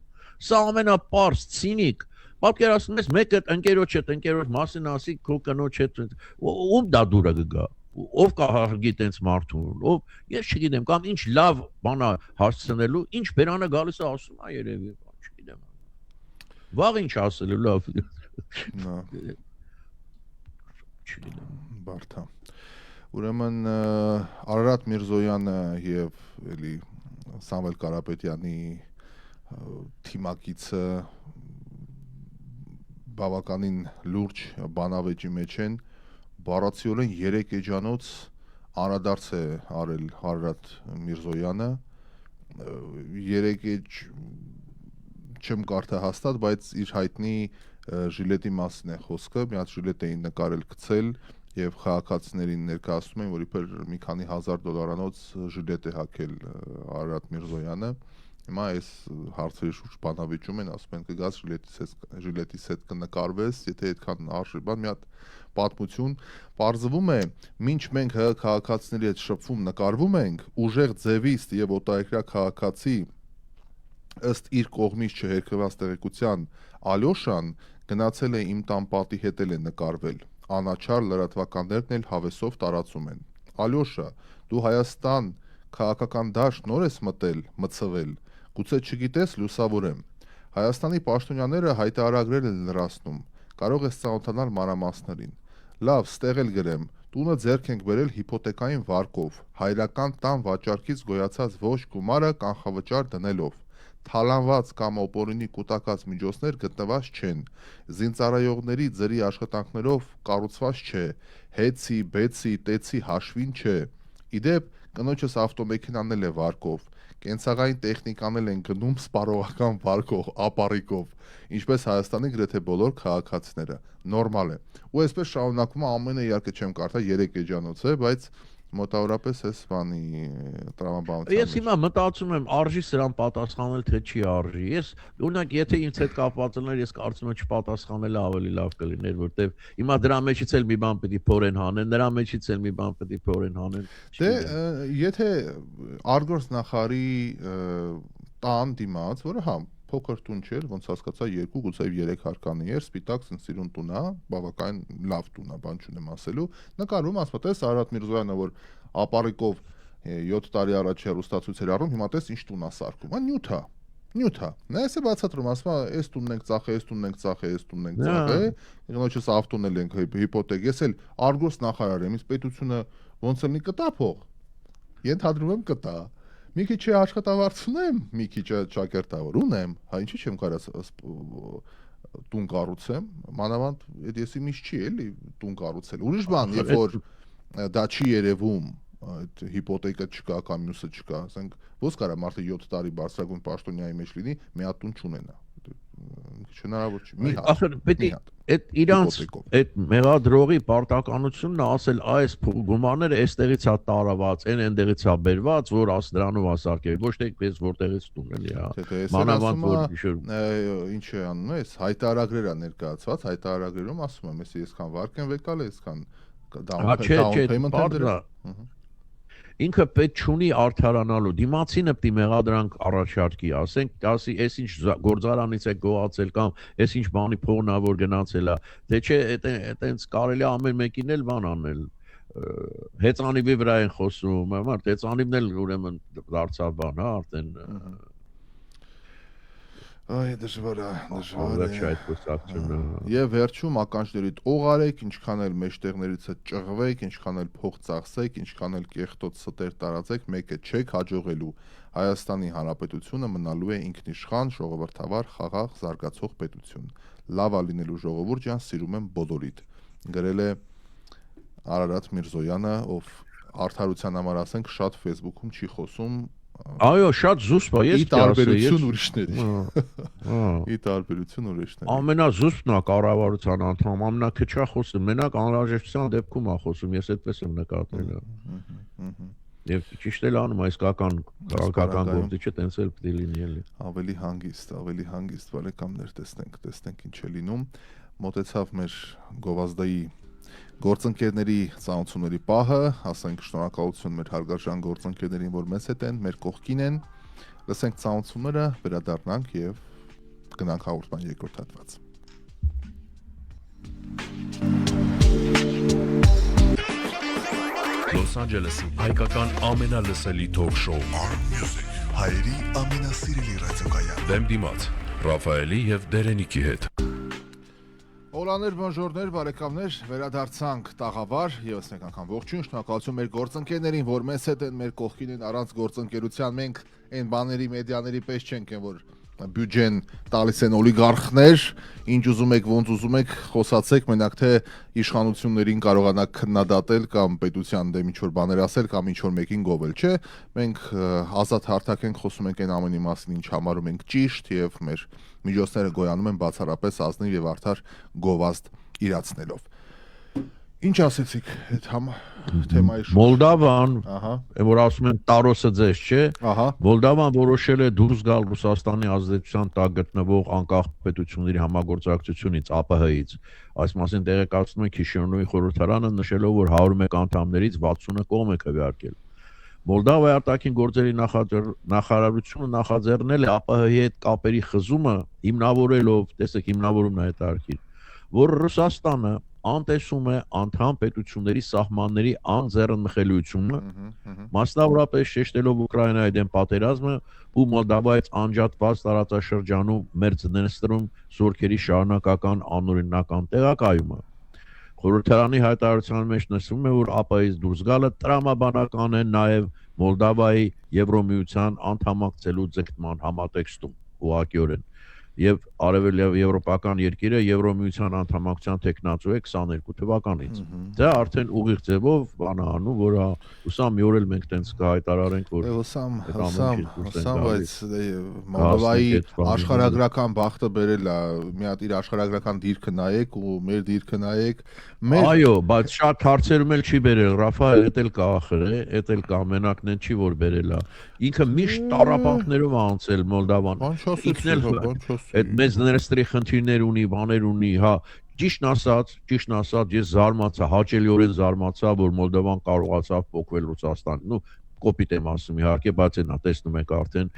սա ամենապարզ ցինիկ պատկերացնում ես մեկը ընկերոջ հետ ընկերոջ մասին ասի քո կնոջ հետ ում դա դուրը գա ով կհարգի տենց մարդուն ով ես չգիտեմ կամ ինչ լավ բան է հասցնելու ինչ բերանը գալիս է ասում է երևի բան չգիտեմ վաղ ինչ ասելու լավ Բարթա Ուրեմն Արարատ Միրզոյանը եւ էլի Սամվել Կարապետյանի թիմակիցը բավականին լուրջ բանավեճի մեջ են, բառացիորեն 3 էջանոց անդրադարձ է արել Արարատ Միրզոյանը, 3 էջ չեմ կարդա հաստատ, բայց իր հայտնի ժիլետի մասին է խոսքը, մի հատ ժիլետ էին նկարել գցել եւ քաղաքացիներին ներկայացնում են, որ իբր մի քանի $1000 ժիլետ է հագել Արարատ Միրզոյանը։ Հիմա այս հարցերի շուրջ բանավեճում են, ասում են կգաս ժիլետից հետ կնկարվես, եթե այդքան արժի բան, մի հատ պատմություն, պարզվում է, մինչ մենք քաղաքացիների հետ շփվում նկարվում ենք, ուժեղ ձևիստ եւ օտարերկրյա քաղաքացի ըստ իր կողմից չհերքված տեղեկության Ալյոշան գնացել է իմ տան պատի հետ է նկարվել, անաչար լրատվականներն էլ հավեսով տարածում են։ Ալյոշա, դու Հայաստան քաղաքական դաշտ նոր ես մցվել, գուցե չգիտես, լուսավորեմ։ Հայաստանի պաշտոնյաները հայտարարագրեր են լրացնում, կարող ես ծանոթանալ մանրամասներին։ Լավ, ստեղ էլ գրեմ, տունը ձեռք ենք բերել հիփոթեկային վարկով, հայրական տան վաճառքից գոյացած ոչ գումարը կանխավճար դնելով։ Թալանված կամ օպորինի կուտակած միջոցներ գտնված չեն, զինծառայողների ձրի աշխատանքներով կառուցված չէ, հեցի, բեցի, տեցի հաշվին չէ։ Իդեպ կնոջս ավտոմեքենան է վարկով, կենցաղային տեխնիկան են գնում սպառողական վարկով, ապառիկով, ինչպես Հայաստանի գրեթե բոլոր քաղաքացիները, նորմալ է։ Ու այսպես շարունակվում է, ամենը իհարկե չեմ կարդա 3 էջանոց է, բայց մոտավորապես էս բանի տրամաբանության։ Ես հիմա մտածում եմ, արժի սրան պատասխանել, թե չի արժի։ Ես օրինակ, եթե ինձ հետ կապված լիներ, ես կարծում եմ չպատասխանելը ավելի լավ կլիներ, որտեվ հիմա դրա մեջից էլ մի բան պիտի փորեն հանեն, նրա մեջից էլ մի բան պիտի փորեն հանեն։ Դե եթե արգորսնախարի տան դիմաց, որը հա փոքր տուն չէր, ոնց հասկացա 2, գուցե 3 հարկանի էր, սպիտակ սիրուն տուն է, բավական լավ տուն է, բան չունեմ ասելու։ Նկարում ասում տես Արարատ Միրզոյանը, որ ապառիկով 7 տարի առաջ հեռուստացույց էր առնում, հիմա տես ինչ տուն է սարքում։ Նյութ է։ Նա էսը բացատրում, ասում է, այս տունն ենք ծախե, այս տունն ենք ծախե, այս տունն ենք ծախե, եղնոջս ավտոն ենք հիպոթեք։ Ես էլ արգորսնախարար եմ, ինձ պետությունը ոնց էլի կտա փող։ Ենթադրում եմ կտա։ Մի քիչ աշխատավարձ ունեմ, մի քիչ ճակերտավոր ունեմ, հա ինչի՞ չեմ կարած տուն կառուցեմ, մանավանդ այդ եսի միշտ չի էլի տուն կառուցել։ Ուրիշ բան, երբ որ դա չի երևում, այդ հիպոթեկը չկա կամ մյուսը չկա, ասենք ո՞ս կարա մարդը 7 տարի բարձրագույն պաշտոնյայի մեջ լինի, մի հատ տուն չունենա։ Հնարավոր չի։ Մի հատ։ Ասել պետք է այդ իրանց այդ մեղադրողի պարտականությունն ասել այս գումարները այստեղից է տարված, այնտեղից է բերված, որ դրանով ասարկել, ոչ թե պես որտեղից տուն էլի, հա։ Մանավանդ որ ինչ է անում, այս հայտարարագրեր է ներկայացված, հայտարարագրերում ասում եմ, այսքան վարկ են վեկալ, այսքան down payment-ը ինքը պետք չունի արդարանալու, դիմացինը պիտի մեղադրանք առաջարկի, ասենք, ասի, այս ինչ գործարանից է գողացել կամ այս ինչ բանի փողն է որ գնացել է, թե չէ, այտենց կարելի է ամեն մեկին էլ բան անել, հեծանիվի վրա են խոսում, մարդ հեծանիվն էլ ուրեմն դարձավ բան, հա, արդեն Այ դժվար է։ Եվ վերջում ականջներիդ օղարեք, ինչքան էլ մեջտեղներից ճղվեք, ինչքան էլ փող ծախսեք, ինչքան էլ կեղտոտ ստեր տարածեք, մեկը չեք հաջողելու։ Հայաստանի Հանրապետությունը մնալու է ինքնիշխան, ժողովրդավար, խաղաղ, զարգացող պետություն։ Լավ է լինելու ժողովուրդ ջան, սիրում եմ բոլորիդ։ Գրել է Արարատ Միրզոյանը, ով արդարության համար ասենք շատ Facebook-ում չի խոսում։ Այո, շատ զուսպ է, ես տարբերություն ուրիշների։ Ի տարբերություն ուրիշների։ Ամենազուսպն է կառավարության անդամ, ամենակչա խոսում, մենակ անհրաժեշտության դեպքում է խոսում, ես այդպես եմ նկատել։ Եվ ճիշտ էլ անում այս քաղաքական գործիչը տենց էլ պիտի լինի էլի։ Ավելի հանգիստ բարեկամներ, տեսնենք ինչ է լինում։ Մոտեցավ մեր գովազդայի գործընկերների ծանոթությունների պահը, ասենք շնորհակալություն մեր հարգարժան գործընկերներին, որ մեզ հետ են, մեր կողքին են։ Լսենք ծանոթությունները, վերադառնանք եւ գնանք հաղորդման երկրորդ հատված։ Լոս Անջելեսի հայկական ամենալսելի թոք շոու R-Music, հայերի ամենասիրելի ռադիոկայան։ Դեմ դիմաց, Ռաֆայելի եւ Դերենիկի հետ։ Խորաներ, բոնժորներ, բարեկամներ, վերադարձանք տաղավար, եւս մեկ անգամ ողջույն, շնորհակալություն մեր գործընկերներին, որ մեզ հետ են, մեր կողքին են, առանց գործընկերության մենք այն բաների, մեդիաների պես չենք, որ բյուջեն տալիս են օլիգարխներ, ինչ ուզում եք, ոնց ուզում եք, խոսացեք, մենակ թե իշխանություններին կարողանաք քննադատել կամ պետության դեմ ինչ-որ բաներ ասել կամ ինչ-որ մեկին գովել, չէ, մենք ազատ հարթակ ենք, խոսում ենք այն ամենի մասին, ինչ համարում ենք ճիշտ եւ մեր միջոցները գոյանում են բացառապես ազնիվ եւ արդար գովազդ իրացնելով։ Ինչ ասեցիք այդ թեմայի շուրջ։ Մոլդավան, Ահա, որ ասում են տարոսը ձեզ, չէ։ ահա, Մոլդավան որոշել է դուրս գալ Ռուսաստանի ազդեցության տակ գտնվող անկախ պետությունների համագործակցությունից ԱՊՀ-ից։ Այս մասին տեղեկացնում է Քիշինևի խորհրդարանը, նշելով, որ 101 անդամներից 60-ը կողմ է քվեարկել։ Մոլդովայի արտաքին գործերի նախարարությունը նախաձեռնել է ԱՊՀ-ի հետ կապերի խզումը, հիմնավորելով, տեսեք, հիմնավորումն է հետարքիր, որ Ռուսաստանը անտեսում է անդամ պետությունների սահմանների անձեռնմխելիությունը, մասնավորապես շեշտելով Ուկրաինայի դեմ պատերազմը ու Մոլդովայից անջատված տարածաշրջանում Մերձդնեստրում զորքերի շարունակական անօրինական տեղակայումը։ Խորհրդարանի հայտարարության մեջ նշվում է, որ ԱՊՀ-ից դուրս գալը տրամաբանական է նաև Մոլդովայի Եվրոմիության անդամակցելու ձգտման համատեքստում ուղղակիորեն եւ արևելյան եվրոպական երկիրը Եվրոմիության անդամակցության տեխնացու է 22 թվականից։ Դա արդեն ուղիղ ձևով բան է անում, որ հուսամ մի օր էլ մենք տենց կհայտարարենք, որ հուսամ, բայց Մոլդովայի աշխարհագրական բախտը բերել է, մի հատ իր աշխարհագրական դիրքը նայեք ու մեր դիրքը նայեք։ Այո, բայց շատ հարցերում էլ չի բերել, Ռաֆայել, էդ էլ կա ախր է, էդ էլ կա, մենակն են չի որ բերել է։ Ինքը միշտ տառապանքներով է անցել Մոլդովան։ Ինքն էլ այդ մեծ ներստրի խնդիրներ ունի, բաներ ունի, հա, ճիշտն ասած, ես զարմացա, հաճելիորեն զարմացա, որ Մոլդովան կարողացավ փոխվել Ռուսաստան։ Նու կոպիտ եմ ասում իհարկե, բայց այնա տեսնում եք արդեն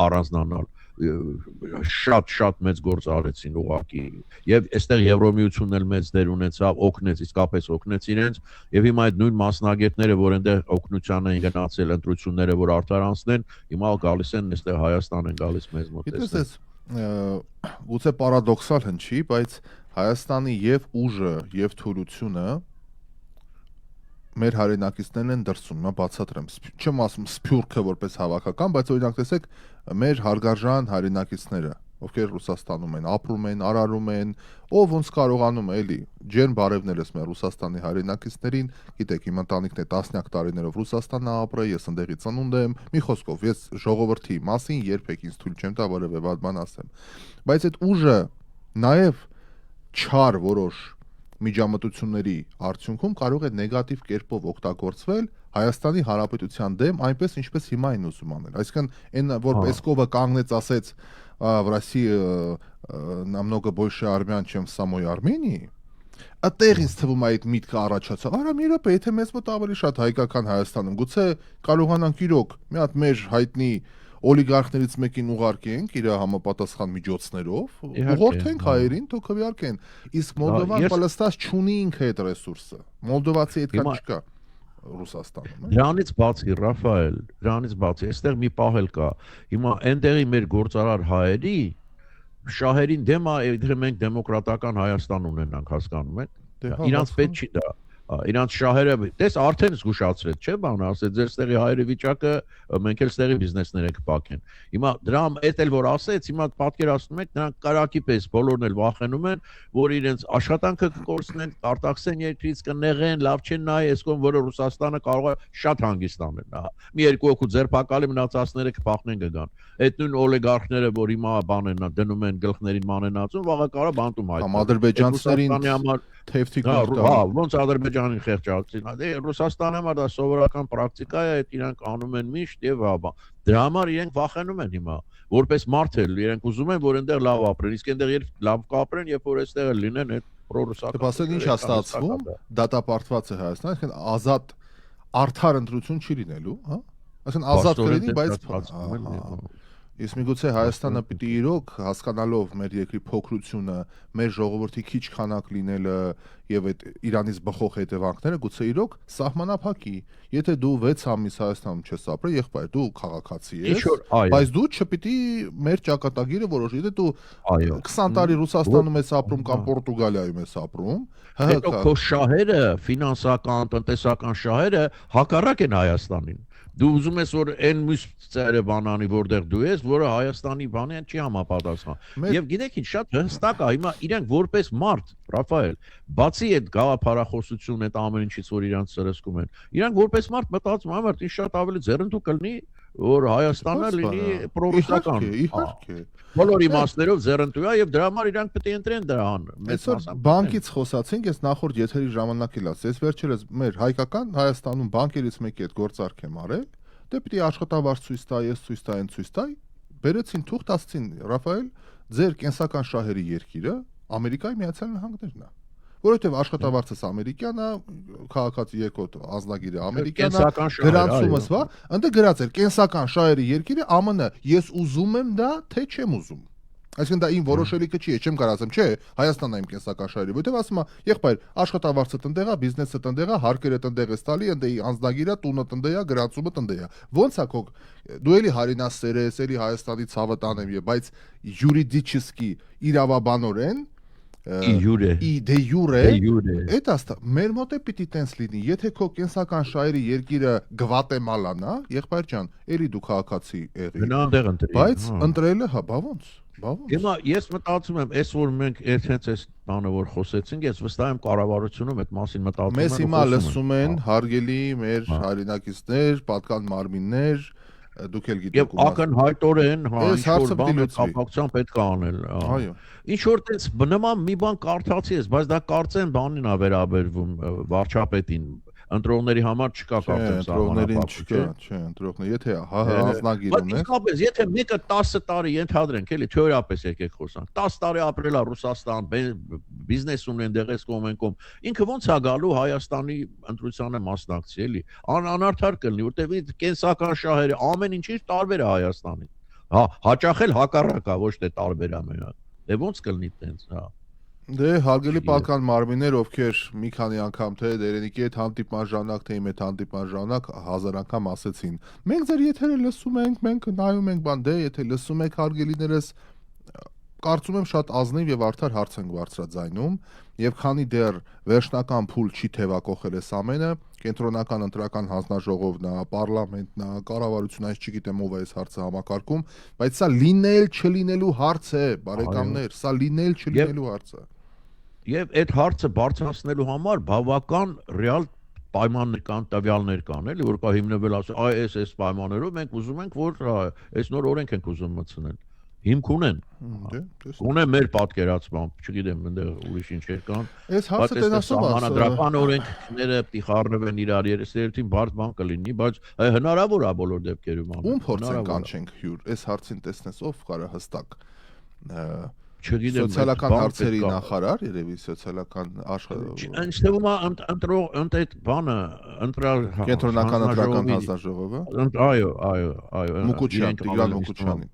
առանձնանալ շատ մեծ գործ արեցին ուղղակի եւ այստեղ Եվրոմիությունն էլ մեծ դեր ունեցավ, օգնեց, իսկապես օգնեց իրենց եւ հիմա այդ նույն մասնագետները, որ այնտեղ օգնության են գնացել ընտրությունները, որ արդարանցնեն, հիմա գալիս են այստեղ Հայաստան են գալիս մեզ մոտ տեսնել։ Գուցե պարադոքսալ հնչի, բայց Հայաստանի եւ ուժը եւ թուլությունը մեր հայրենակիցներն են դրսում, նա բացատրեմ, չեմ ասում սփյուռքը որպես հավաքական, բայց օրինակ տեսեք մեր հարգարժան հայրենակիցները, ովքեր Ռուսաստանում են, ապրում են, արարում են, ով ոնց կարողանում է, էլի, ջերմ բարևներս մեր Ռուսաստանի հայրենակիցներին, գիտեք, իմ ընտանիքն է տասնյակ տարիներով Ռուսաստանն ապրել, ես ընդեղի ծնունդ եմ, մի խոսքով, ես ժողովրդի մասին երբեք ինձ թույլ չեմ տա որևէ վատ բան ասեմ, բայց այդ ուժը նաև չար որոշ միջամտությունների արդյունքում կարող է նեգատիվ կերպով օգտագործվել Հայաստանի Հանրապետության դեմ, այնպես ինչպես հիմա են ուզում անել։ Այսինքն, այն որ Պեսկովը կանգնեց ասեց в России намного больше армян, чем в самой Армении, այդտեղ ինձ թվում է այդ միտքը առաջացավ։ Արա մի րոպե, եթե մեզ մոտ ավելի շատ հայկական Հայաստանում, գուցե կարողանանք իրոք մի հատ մեր հայտնի օլիգարխներից մեկին ուղարկենք իր համապատասխան միջոցներով, ուղղորդենք հայերին, թող քվեարկեն։ Իսկ Մոլդովան Պալեստաս չունի ինքը այդ ռեսուրսը։ Մոլդովացի այդքան չկա Ռուսաստանում։ Դրանից բացի, Ռաֆայել, դրանից բացի, այստեղ մի պահ էլ կա։ Հիմա այնտեղի մեր գործարար հայերի շահերին դեմ է, եթե մենք դեմոկրատական Հայաստան ունենանք, հասկանում եք։ Իրանց պետք չի դա։ Իրանց շահերը, տես արդեն զգուշացրեց, չէ՞ բանը, ասեց ձեր ստեղի հայերի վիճակը, մենք էլ ստեղի բիզնեսներ եք փակեն։ Հիմա դրամ էդ էլ որ ասեց, հիմա պատկերացնում եք, նրանք կարակի պես բոլորն էլ վախենում են, որ իրենց աշխատանքը կկորցնեն, արտաքսեն երկրից կնեղեն, լավ չեն նայ, այսքան որ Ռուսաստանը կարող է շատ հանգիստ անել, հա։ Մի երկու օգու ձերբակալի մնացածները կփախնեն կգան։ Այդ նույն օլիգարխները, որ հիմա բան են դնում են գլխներին մանենացում, վաղը կարա բանտում հայտ։ Կամ ադրբեջանցիներին թեփթիկ հա, ոնց Ադրբեջանին խեղճացին։ Դե Ռուսաստանի համար դա սովորական պրակտիկա է, այդ իրանք անում են միշտ եւ հա։ Դրա համար իրենք վախենում են հիմա, որպես մարդ էլ իրենք ուզում են, որ այնտեղ լավ ապրեն, իսկ այնտեղ երբ լավ կապրեն, երբ որ այստեղ լինեն այդ պրոռուսական։ Դեպասեն ինչ է ստացվում, դատապարտված է Հայաստանը, այսինքն ազատ արդար ընտրություն չի լինելու, հա։ Այսինքն ազատ կլինի, բայց Իսկ միգուցե Հայաստանը պիտի իրոք հասկանալով մեր երկրի փոքրությունը, մեր ժողովրդի քիչ քանակ լինելը եւ այդ Իրանից բխող հետևանքները գուցե իրոք սահմանափակի։ Եթե դու 6 ամիս Հայաստանում չես ապրել, եղբայր, դու քաղաքացի ես, բայց դու չպիտի մեր ճակատագիրը որոշի, եթե դու 20 տարի Ռուսաստանում ես ապրում կամ Պորտուգալիայում ես ապրում, հետո քո շահերը, ֆինանսական, տնտեսական շահերը հակառակ են Հայաստանին։ Դու ուզում ես որ այն մյուս ծայրը բանանի որտեղ դու ես, որը Հայաստանի բանին չի համապատասխան։ Եվ գիտեք ինչ շատ հստակ է, հիմա իրենք որպես մարդ, Ռաֆայել, բացի այդ գաղափարախոսություն այդ ամեն ինչից որ իրանց սրսկում են, իրանք որպես մարդ մտածում են, որ ինչ շատ ավելի ձեռնտու կլինի, որ Հայաստանը լինի պրոռուսական։ Իհարկե։ Բոլոր իմաստներով ձեռնտու է եւ դրա համար իրանք պետք է ընտրեն դրան։ Այսօր բանկից խոսացինք, ես նախորդ եթերի ժամանակ էլ ասեցի, ես վերջերս մեր հայկական Հայաստանում բանկերից մեկի հետ գործարք եմ արել, դե պիտի աշխատավարձ ցույց տա, ես ցույց տա, այն ցույց տա, բերեցին թուղթ ասցին, Ռաֆայել, ձեր կենսական շահերի երկիրը Ամերիկայի Միացյալ Նահանգներն է։ Որովհետև աշխատավարձս ամերիկյան է, քաղաքացի երկրորդ ազնագիրը ամերիկյան է, գրանցումս վա, ընդ գրած էր կենսական շահերի երկիրը ԱՄՆ, ես ուզում եմ դա, թե չեմ ուզում։ Այսինքն դա իմ որոշելիքը չի, չեմ կարող ասեմ, չէ, Հայաստանն է իմ կենսական շահերը, որովհետև ասում է, եղբայր, աշխատավարձը տնտեղ է, բիզնեսը տնտեղ է, հարկերը տնտեղ է տալի, ընդ անձնագիրը, տունը տնտեղ է, գրանցումը տնտեղ է։ Ոնց է քո դու էլի հարինասեր ես, էլի Հայաստանի ցավը տանեմ, բայց յուրիդիչեսկի իրավաբանորեն դե յուրե այդ աստա մեր մոտ է պիտի տենց լինի, եթե քո կենսական շահերի երկիրը Գվատեմալան է, եղբայր ջան, էլի դու քաղաքացի եղի, բայց ընտրելը հա, բա ոնց։ Հիմա ես մտածում եմ, այս որ մենք հենց այս բանը որ խոսեցինք, ես վստահ եմ կառավարությունում այդ մասին մտածում են։ Մեզ հիմա լսում են հարգելի մեր հայրենակիցներ, պատկան մարմիններ, դուք էլ գիտեք եւ ակնհայտորեն ինչ-որ բան կապակցությամբ պետք է անել։ Այո։ Ինչ որ տես նման մի բան կարդացի ես, բայց դա կարծեն բանին է վերաբերվում վարչապետին։ Ընտրողների համար չկա կարծեմ սահմանափակություն, չէ, ընտրողներ, եթե հանձնագիր ունես։ Իսկապես, եթե մեկը 10 տարի ենթադրենք, էլի թեորիապես եկեք խոսանք, 10 տարի ապրել է Ռուսաստան, բիզնես ունեն դեղես կողմենկում, ինքը ոնց է գալու Հայաստանի ընտրությանը մասնակցի, էլի։ Անարդար կլինի, որտեղ կենսական շահերը ամեն ինչից տարբեր է Հայաստանին։ Հա, հաճախ էլ հակառակ է, ոչ թե տարբեր է մենակ։ Դե ոնց կլինի տենց, հա։ Դե հարգելի պատկան մարմիններ, ովքեր մի քանի անգամ թե Դերենիկի հետ հանդիպման ժամանակ, թե իմ հետ հանդիպման ժամանակ 1000 անգամ ասեցին. մենք ձեր եթերը լսում ենք, մենք նայում ենք բան, դե եթե լսում եք հարգելիներս, կարծում եմ շատ ազնիվ եւ արդար հարց ենք բարձրաձայնում, եւ քանի դեռ վերջնական փուլ չի թեվակողել այս ամենը, կենտրոնական ընտրական հանձնաժողովն է, պարլամենտն է, կառավարությունը, այս չգիտեմ ով է այս հարցը համակարգում, բայց սա լինել չլինելու հարց է, բարեկամներ, սա լինել չլինելու հարց է։ Եվ այդ հարցը բարձրացնելու համար բավական ռեալ պայմաններ կան, տվյալներ կան, էլի որ կա հիմնվել ասել, այս պայմաններով մենք ուզում ենք որ այս նոր օրենք ենք ուզում մտցնել։ Հիմք ունեն։ Ունեն մեր պատկերացմամբ, չգիտեմ, այնտեղ ուրիշ ինչեր կան։ Այս հարցը տենասով է։ Հանրական օրենքները պիտի խառնվեն իրար երեսերին բարդ բան կլինի, բայց հնարավոր է բոլոր դեպքերում անել։ Ում փորձեն կանչենք հյուր, այս հարցին տեսնես ով կարա հստակ չգիտեմ սոցիալական հարցերի նախարար, երևի սոցիալական Ինչ թվում է այդ բանը ընտրալ կենտրոնական ընտրական հանձնաժողովը։ Այո, Մուկուչյան, Տիգրան Մուկուչյանին։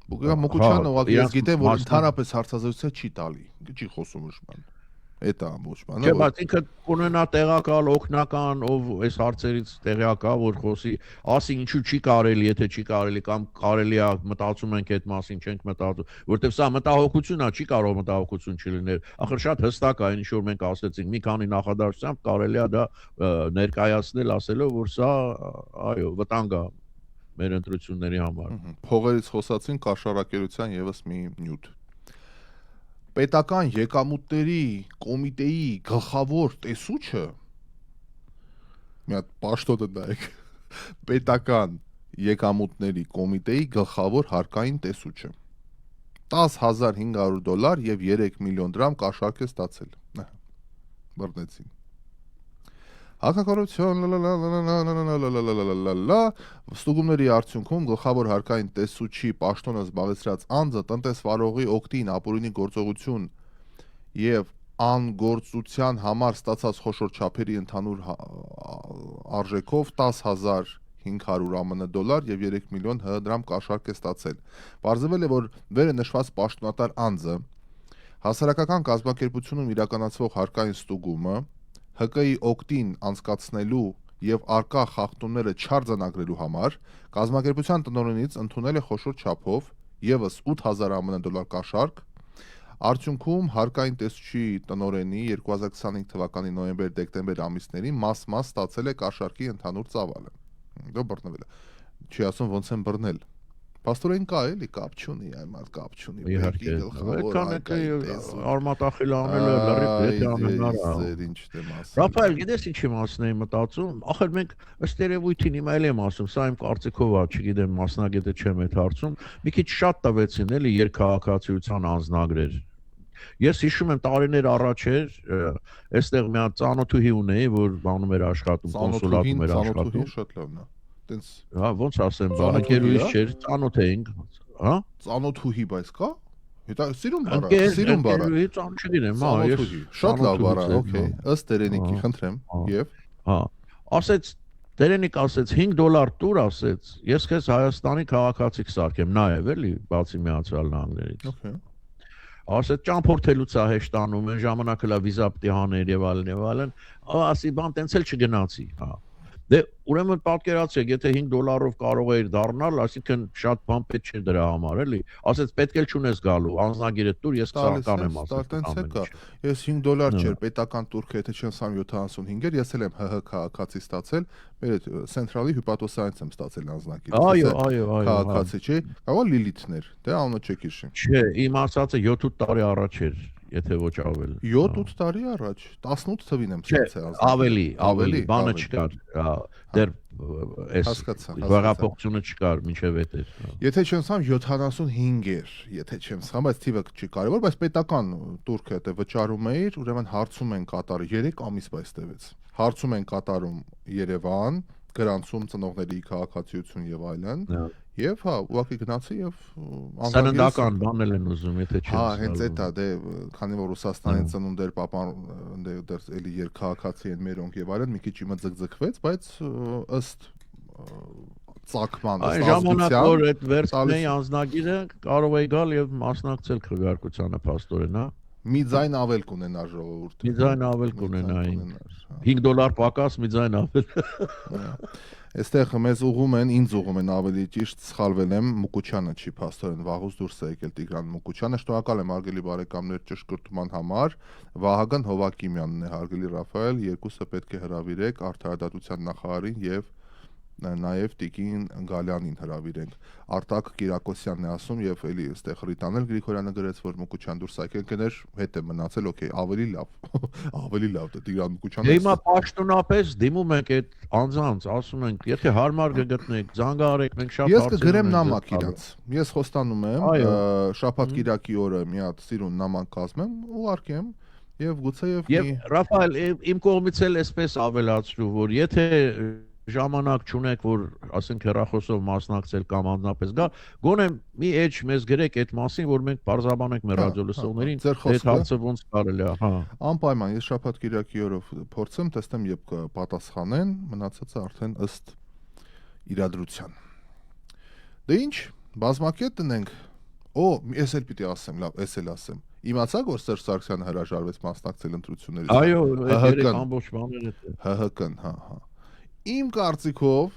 Մուկուչյանը ուղղակի ես գիտեմ, որ ընդհանրապես հարցազրույցը չի տալի, չի խոսում ուժ բան։ Այդ է ամբողջ բանը։ Չէ, բայց ինքը ունենա տեղակալ, օգնական, ով այս հարցերից տեղյակ է, որ խոսի, ասի ինչու չի կարելի, եթե չի կարելի կամ կարելի է, մտածում ենք այդ մասին, չենք մտածում, որտեղ սա մտահոգություն է, չի կարող մտահոգություն չլինել։ Ախր շատ հստակ է, ինչ որ մենք ասեցինք, մի քանի նախադասությամբ կարելի է դա ներկայացնել, ասելով, որ սա, այո, վտանգ է մեր ընտրությունների համար։ Փողերից խոսացին կաշառակերության եւս մի նյութ։ Պետական եկամուտների կոմիտեի գլխավոր տեսուչը մի հատ պաշտոն դայեք պետական եկամուտների կոմիտեի գլխավոր հարկային տեսուչը $10,500 եւ 3 միլիոն դրամ կաշառք է ստացել բռնեցին Հակակառավարություն ստուգումների արդյունքում գլխավոր հարկային տեսուչի պաշտոնը զբաղեցրած անձը տնտեսվարողի օգտին ապօրինի գործողություն եւ անգործության համար ստացած խոշոր չափերի ընդհանուր արժեքով $500 ԱՄՆ եւ 3 միլիոն ՀՀ դրամ կաշառք է ստացել։ Պարզվել է, որ վերը նշված պաշտոնատար անձը հասարակական կազմակերպությունում իրականացվող հարկային ստուգումը ՀԿ-ի օգտին անցկացնելու եւ արկա խախտումները չարձանագրելու համար կազմակերպության տնօրենից ընդունել է խոշոր չափով եւս $8,000 ԱՄՆ կաշառք, արդյունքում հարկային տեսուչի տնօրենի 2025 թվականի նոյեմբեր-դեկտեմբեր ամիսներին մաս-մաս ստացել է կաշառքի ընդհանուր ծավալը։ Դա բռնվել է։ Չի ասում ոնց են բռնել։ Պաստորեն կա էլի, կապ չունի, այմալ կապ չունի։ Իհարկե, այդքան արմատախիլ անելը լրիվ դեպի անհնար է։ Ինչ դեմ ասել։ Ռաֆայել, գիտես ինչի մասին եմ մտածում, ախր մենք ըստ երևույթին հիմա էլ եմ ասում, սա իմ կարծիքով է, չգիտեմ, մասնագետը չեմ այդ հարցում, մի քիչ շատ տվեցին էլի երկհաղաքացիության անձնագրեր։ Ես հիշում եմ տարիներ առաջ էր, այստեղ մի հատ ծանոթուհի ունեի, որ բանում էր աշխատում, կոնսուլատում էր աշխատում։ Շատ լավն է։ Տենց հա, ոնց ասեմ, բանակերուից չէր, ծանոթ էինք, հա? Ծանոթուհի, բայց կա։ Հետո սիրուն բառա, Ընկեր, սիրուն բառա։ ընկերուհի ծանոթ չգիտեմ, հա, ես շատ լավ բառա, օքեյ։ Ըստ Տերենիկի, խնդրեմ։ Եվ հա, ասեց Տերենիկ ասեց $5 տուր ասեց, ես քեզ Հայաստանի քաղաքացի կսարքեմ, նայև էլի, բացի Միացյալ Նահանգներից։ օքեյ։ Ասեց ճամփորդելուց է հեշտանում, այն ժամանակը լա վիզա պիտի հաներ եւ այլն, ասի բան տենց էլ չգնացի, հա։ Դե ուրեմն պատկերացրեք, եթե $5 կարող էիր դառնալ, այսինքն շատ բան պետք չէ դրա համար, էլի։ Ասեց պետք էլ չունես գալու, անձնագիրը տուր, ես կսարքամ եմ ասել։ Տենց է կա։ Ես $5 չէր, պետական տուրքը, եթե չեմ 75 էր, ես էլ եմ ՀՀ քաղաքացի ստացել, մեր այդ Սենտրալի հյուպատոսայից եմ ստացել անձնագիր։ Այո։ Քաղաքացի չի, կարող Լիլիթներ, դե անունը չեք հիշում։ Չէ, իմ ասածը 7-8 տարի առաջ էր, եթե ոչ ավել։ 7-8 տարի առաջ, 18 թվին եմ ստացել անձնագիր։ Ավելի, բանը չկար, դեռ այս հեղափոխությունը չկար, մինչև էդ էր։ Եթե չեմ սխալվում 75 էր, եթե չեմ սխալվում, բայց թիվը չի կարևոր, բայց պետական տուրքը դե վճարում էիր, ուրեմն հարցում են կատարում 3 ամիս բայց տևեց։ Հարցում են կատարում Երևան, գրանցում ծնողների քաղաքացիություն եւ այլն։ Եվ հա, ուղղակի գնացի եւ անձնական բանել են ուզում, եթե չեմ։ Հա, հենց այդ է, դե քանի որ Ռուսաստանի ծնունդեր պապան դեռ էլի երկհաղաքացի են մերոնք եւ այլն, մի քիչ իմը ձգձգվեց, բայց ըստ ծագման ժամանակ որ այդ վերցնեի անձնագիրը կարող էի գալ եւ մասնակցել քվեարկությանը փաստորեն, հա։ Մի ձայն ավել կունենար ժողովուրդը։ Մի ձայն ավել կունենային։ $5 պակաս, մի ձայն ավել։ Այստեղ մեզ ուղում են, ինձ ուղում են ավելի ճիշտ, սխալվել եմ, Մուկուչյանը չի փաստորեն վաղուց դուրս է եկել Տիգրան Մուկուչյանը, շնորհակալ եմ հարգելի բարեկամներ ճշգրտման համար, Վահագն Հովակիմյանն է, հարգելի Ռաֆայել, երկուսը պետք է հրավիրեք արդարադատության նախարարին եւ նաև Տիկին Գալյանին հրավիրենք։ Արտակ Կիրակոսյանն է ասում եւ էլի այստեղ Ռիտանել Գրիգորյանը գրեց, որ Մուկուչյան դուրս եկել հետ է մնացել, օքեյ, ավելի լավ դա Տիգրան Մուկուչյանը։ Դե հիմա պաշտոնապես դիմում ենք այդ անձանց, ասում ենք, եթե հարմար կգտնեք, զանգահարեք, մենք շատ Ես կգրեմ նամակ իրանց։ Ես խոստանում եմ, շաբաթ կիրակի օրը մի հատ սիրուն նամակ կազմեմ, ուղարկեմ եւ գուցեև Եվ Ռաֆայել, իմ կողմից էլ էսպես ավելացրու, որ եթե ժամանակ չունեք, որ ասենք հեռախոսով մասնակցել կամ անձնապես գալ, գոնե մի էջ մեզ գրեք այդ մասին, որ մենք բարձրաբանենք մեր ռադիո լսողներին, այդ հարցը ոնց կարելի է, հա։ Անպայման, ես շաբաթ կիրակի օրով փորձեմ, տեսնեմ երբ կպատասխանեն, մնացածը արդեն ըստ իրադրության։ Դե ինչ, բազմակետ տնենք։ Ես էլ պիտի ասեմ, լավ, ես էլ ասեմ։ Իմացաք, որ Սերժ Սարգսյանը հրաժարվեց մասնակցել ընտրություններից։ Այո, երեք ամբողջ բաները։ ՀՀԿ-ն, հա։ Իմ կարծիքով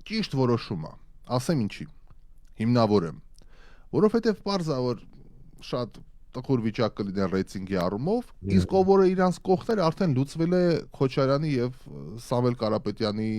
ճիշտ որոշում է, ասեմ ինչի, հիմնավորեմ, որովհետև պարզ է, որ շատ տխուր վիճակ կլինի ռեյտինգի առումով, իսկ ով որ իրանց կողքներ արդեն լուծվել է Քոչարյանի եւ Սամվել Կարապետյանի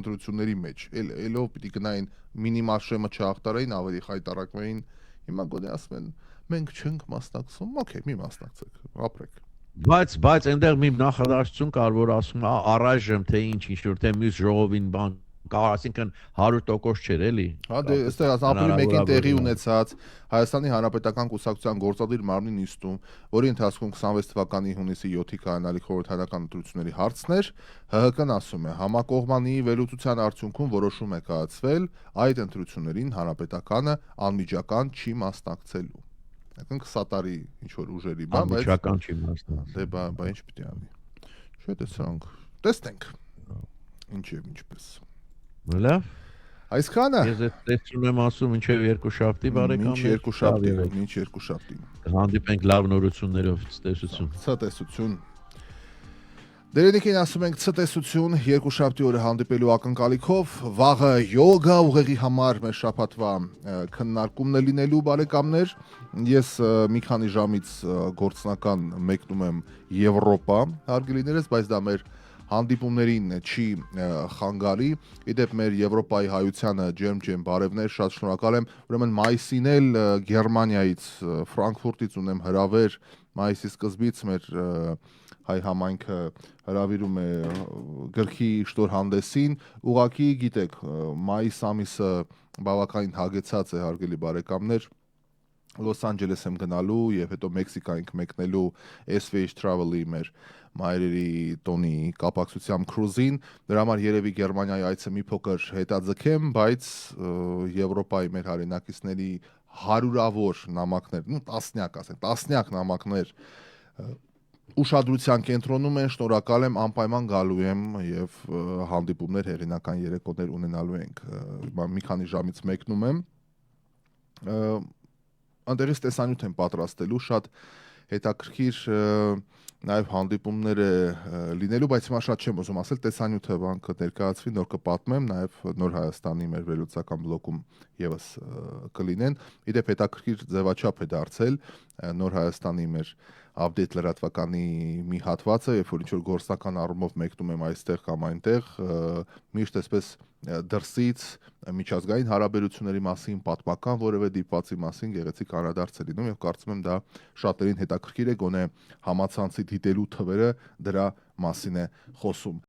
ընտրությունների մեջ, ելով պիտի գնային մինիմալ շեմը չհաղթարային, ավելի խայտարակվեին, հիմա գոնե ասում են, մենք չենք մասնակցում, օքեյ, մի մասնակցեք, ապրեք։ Բայց այնտեղ մի նախադասություն կար, որ ասում է առայժմ թե ինչ-որ թե մյուս ժողովին բան կա, այսինքն 100% չէր էլի։ Հա, դե այստեղ ապրիլի 1-ին տեղի ունեցած Հայաստանի Հանրապետական Կուսակցության գործադիր մարմնի նիստում, որի ընթացքում 26 թվականի հունիսի 7-ի կայանալիք խորհրդարանական ընտրությունների հարցներ, ՀՀԿ-ն ասում է, համակողմանի վերլուծության արդյունքում որոշում է կայացվել այդ ընտրություններին Հանրապետականը անմիջական չի մասնակցելու։ Եկենք սատարի ինչ որ ուժերի բան, բայց անմիջական չի մասնակցել։ Դե բա ինչ պիտի անի։ Չէ, տեսանք։ Տեսնենք։ Ինչ եւ ինչպես։ Լավ։ Այսքանը Ես այդ տեսնում եմ ասում ինչեւ երկուշաբթի բարեկամներ։ մինչ երկուշաբթի Հանդիպենք լավ նորություններով, ցտեսություն։ ցտեսություն Դերենիկին ասում ենք ցտեսություն երկուշաբթի օրը հանդիպելու ակնկալիքով վաղը յոգա ուղեղի համար մեր շաբաթվա քննարկումն է լինելու բարեկամներ ես մի քանի ժամից գործնական մեկնում եմ Եվրոպա հարգելիներս բայց դա մեր հանդիպումներին չի խանգարի իդեպ մեր Եվրոպայի հայությանը ջերմ բարևներ շատ շնորհակալ եմ ուրեմն մայիսին էլ Գերմանիայից Ֆրանկֆուրտից ունեմ հրավեր մայիսի սկզբից մեր հայ համայնքը հրավիրում է գրքի շտոր հանդեսին ուղղակի գիտեք մայիս ամիսը բավականին հագեցած է հարգելի բարեկամներ Լոս Անջելես եմ գնալու եւ հետո Մեքսիկա ենք մեկնելու SVH Travel-ի մեր մայրերի տոնի կապակցությամբ կրուզին դրա համար երևի Գերմանիայի այցը մի փոքր հետաձգեմ բայց Եվրոպայի մեր հայրենակիցների հարյուրավոր նամակներ տասնյակ նամակներ ուշադրության կենտրոնում են շնորհակալ եմ անպայման գալու եմ եւ հանդիպումներ հերինական երեկոներ ունենալու ենք մի քանի ժամից մեկնում եմ Անդերես տեսանյութ եմ պատրաստելու շատ հետաքրքիր նաև հանդիպումներ է լինելու, բայց հիմա շատ չեմ ուզում ասել, տեսանյութը բանկը ներկայացվի, նոր կպատմեմ, նաև Նոր Հայաստանի մեր վերլուծական բլոկում եւս կլինեն։ Իդեպ հետաքրքիր ձևաչափ է դարձել Նոր Հայաստանի մեր update լրատվականի մի հատվածը, երբ որ ինչ-որ գործնական առումով մեկնում եմ այստեղ կամ այնտեղ, միշտ այսպես դրսից միջազգային հարաբերությունների մասին, պատմական որևէ դիպվածի մասին գեղեցիկ անդրադարձ է լինում եւ կարծում եմ դա շատերին հետաքրքիր է գոնե համացանցի դիտելու թվերը դրա մասին է խոսում։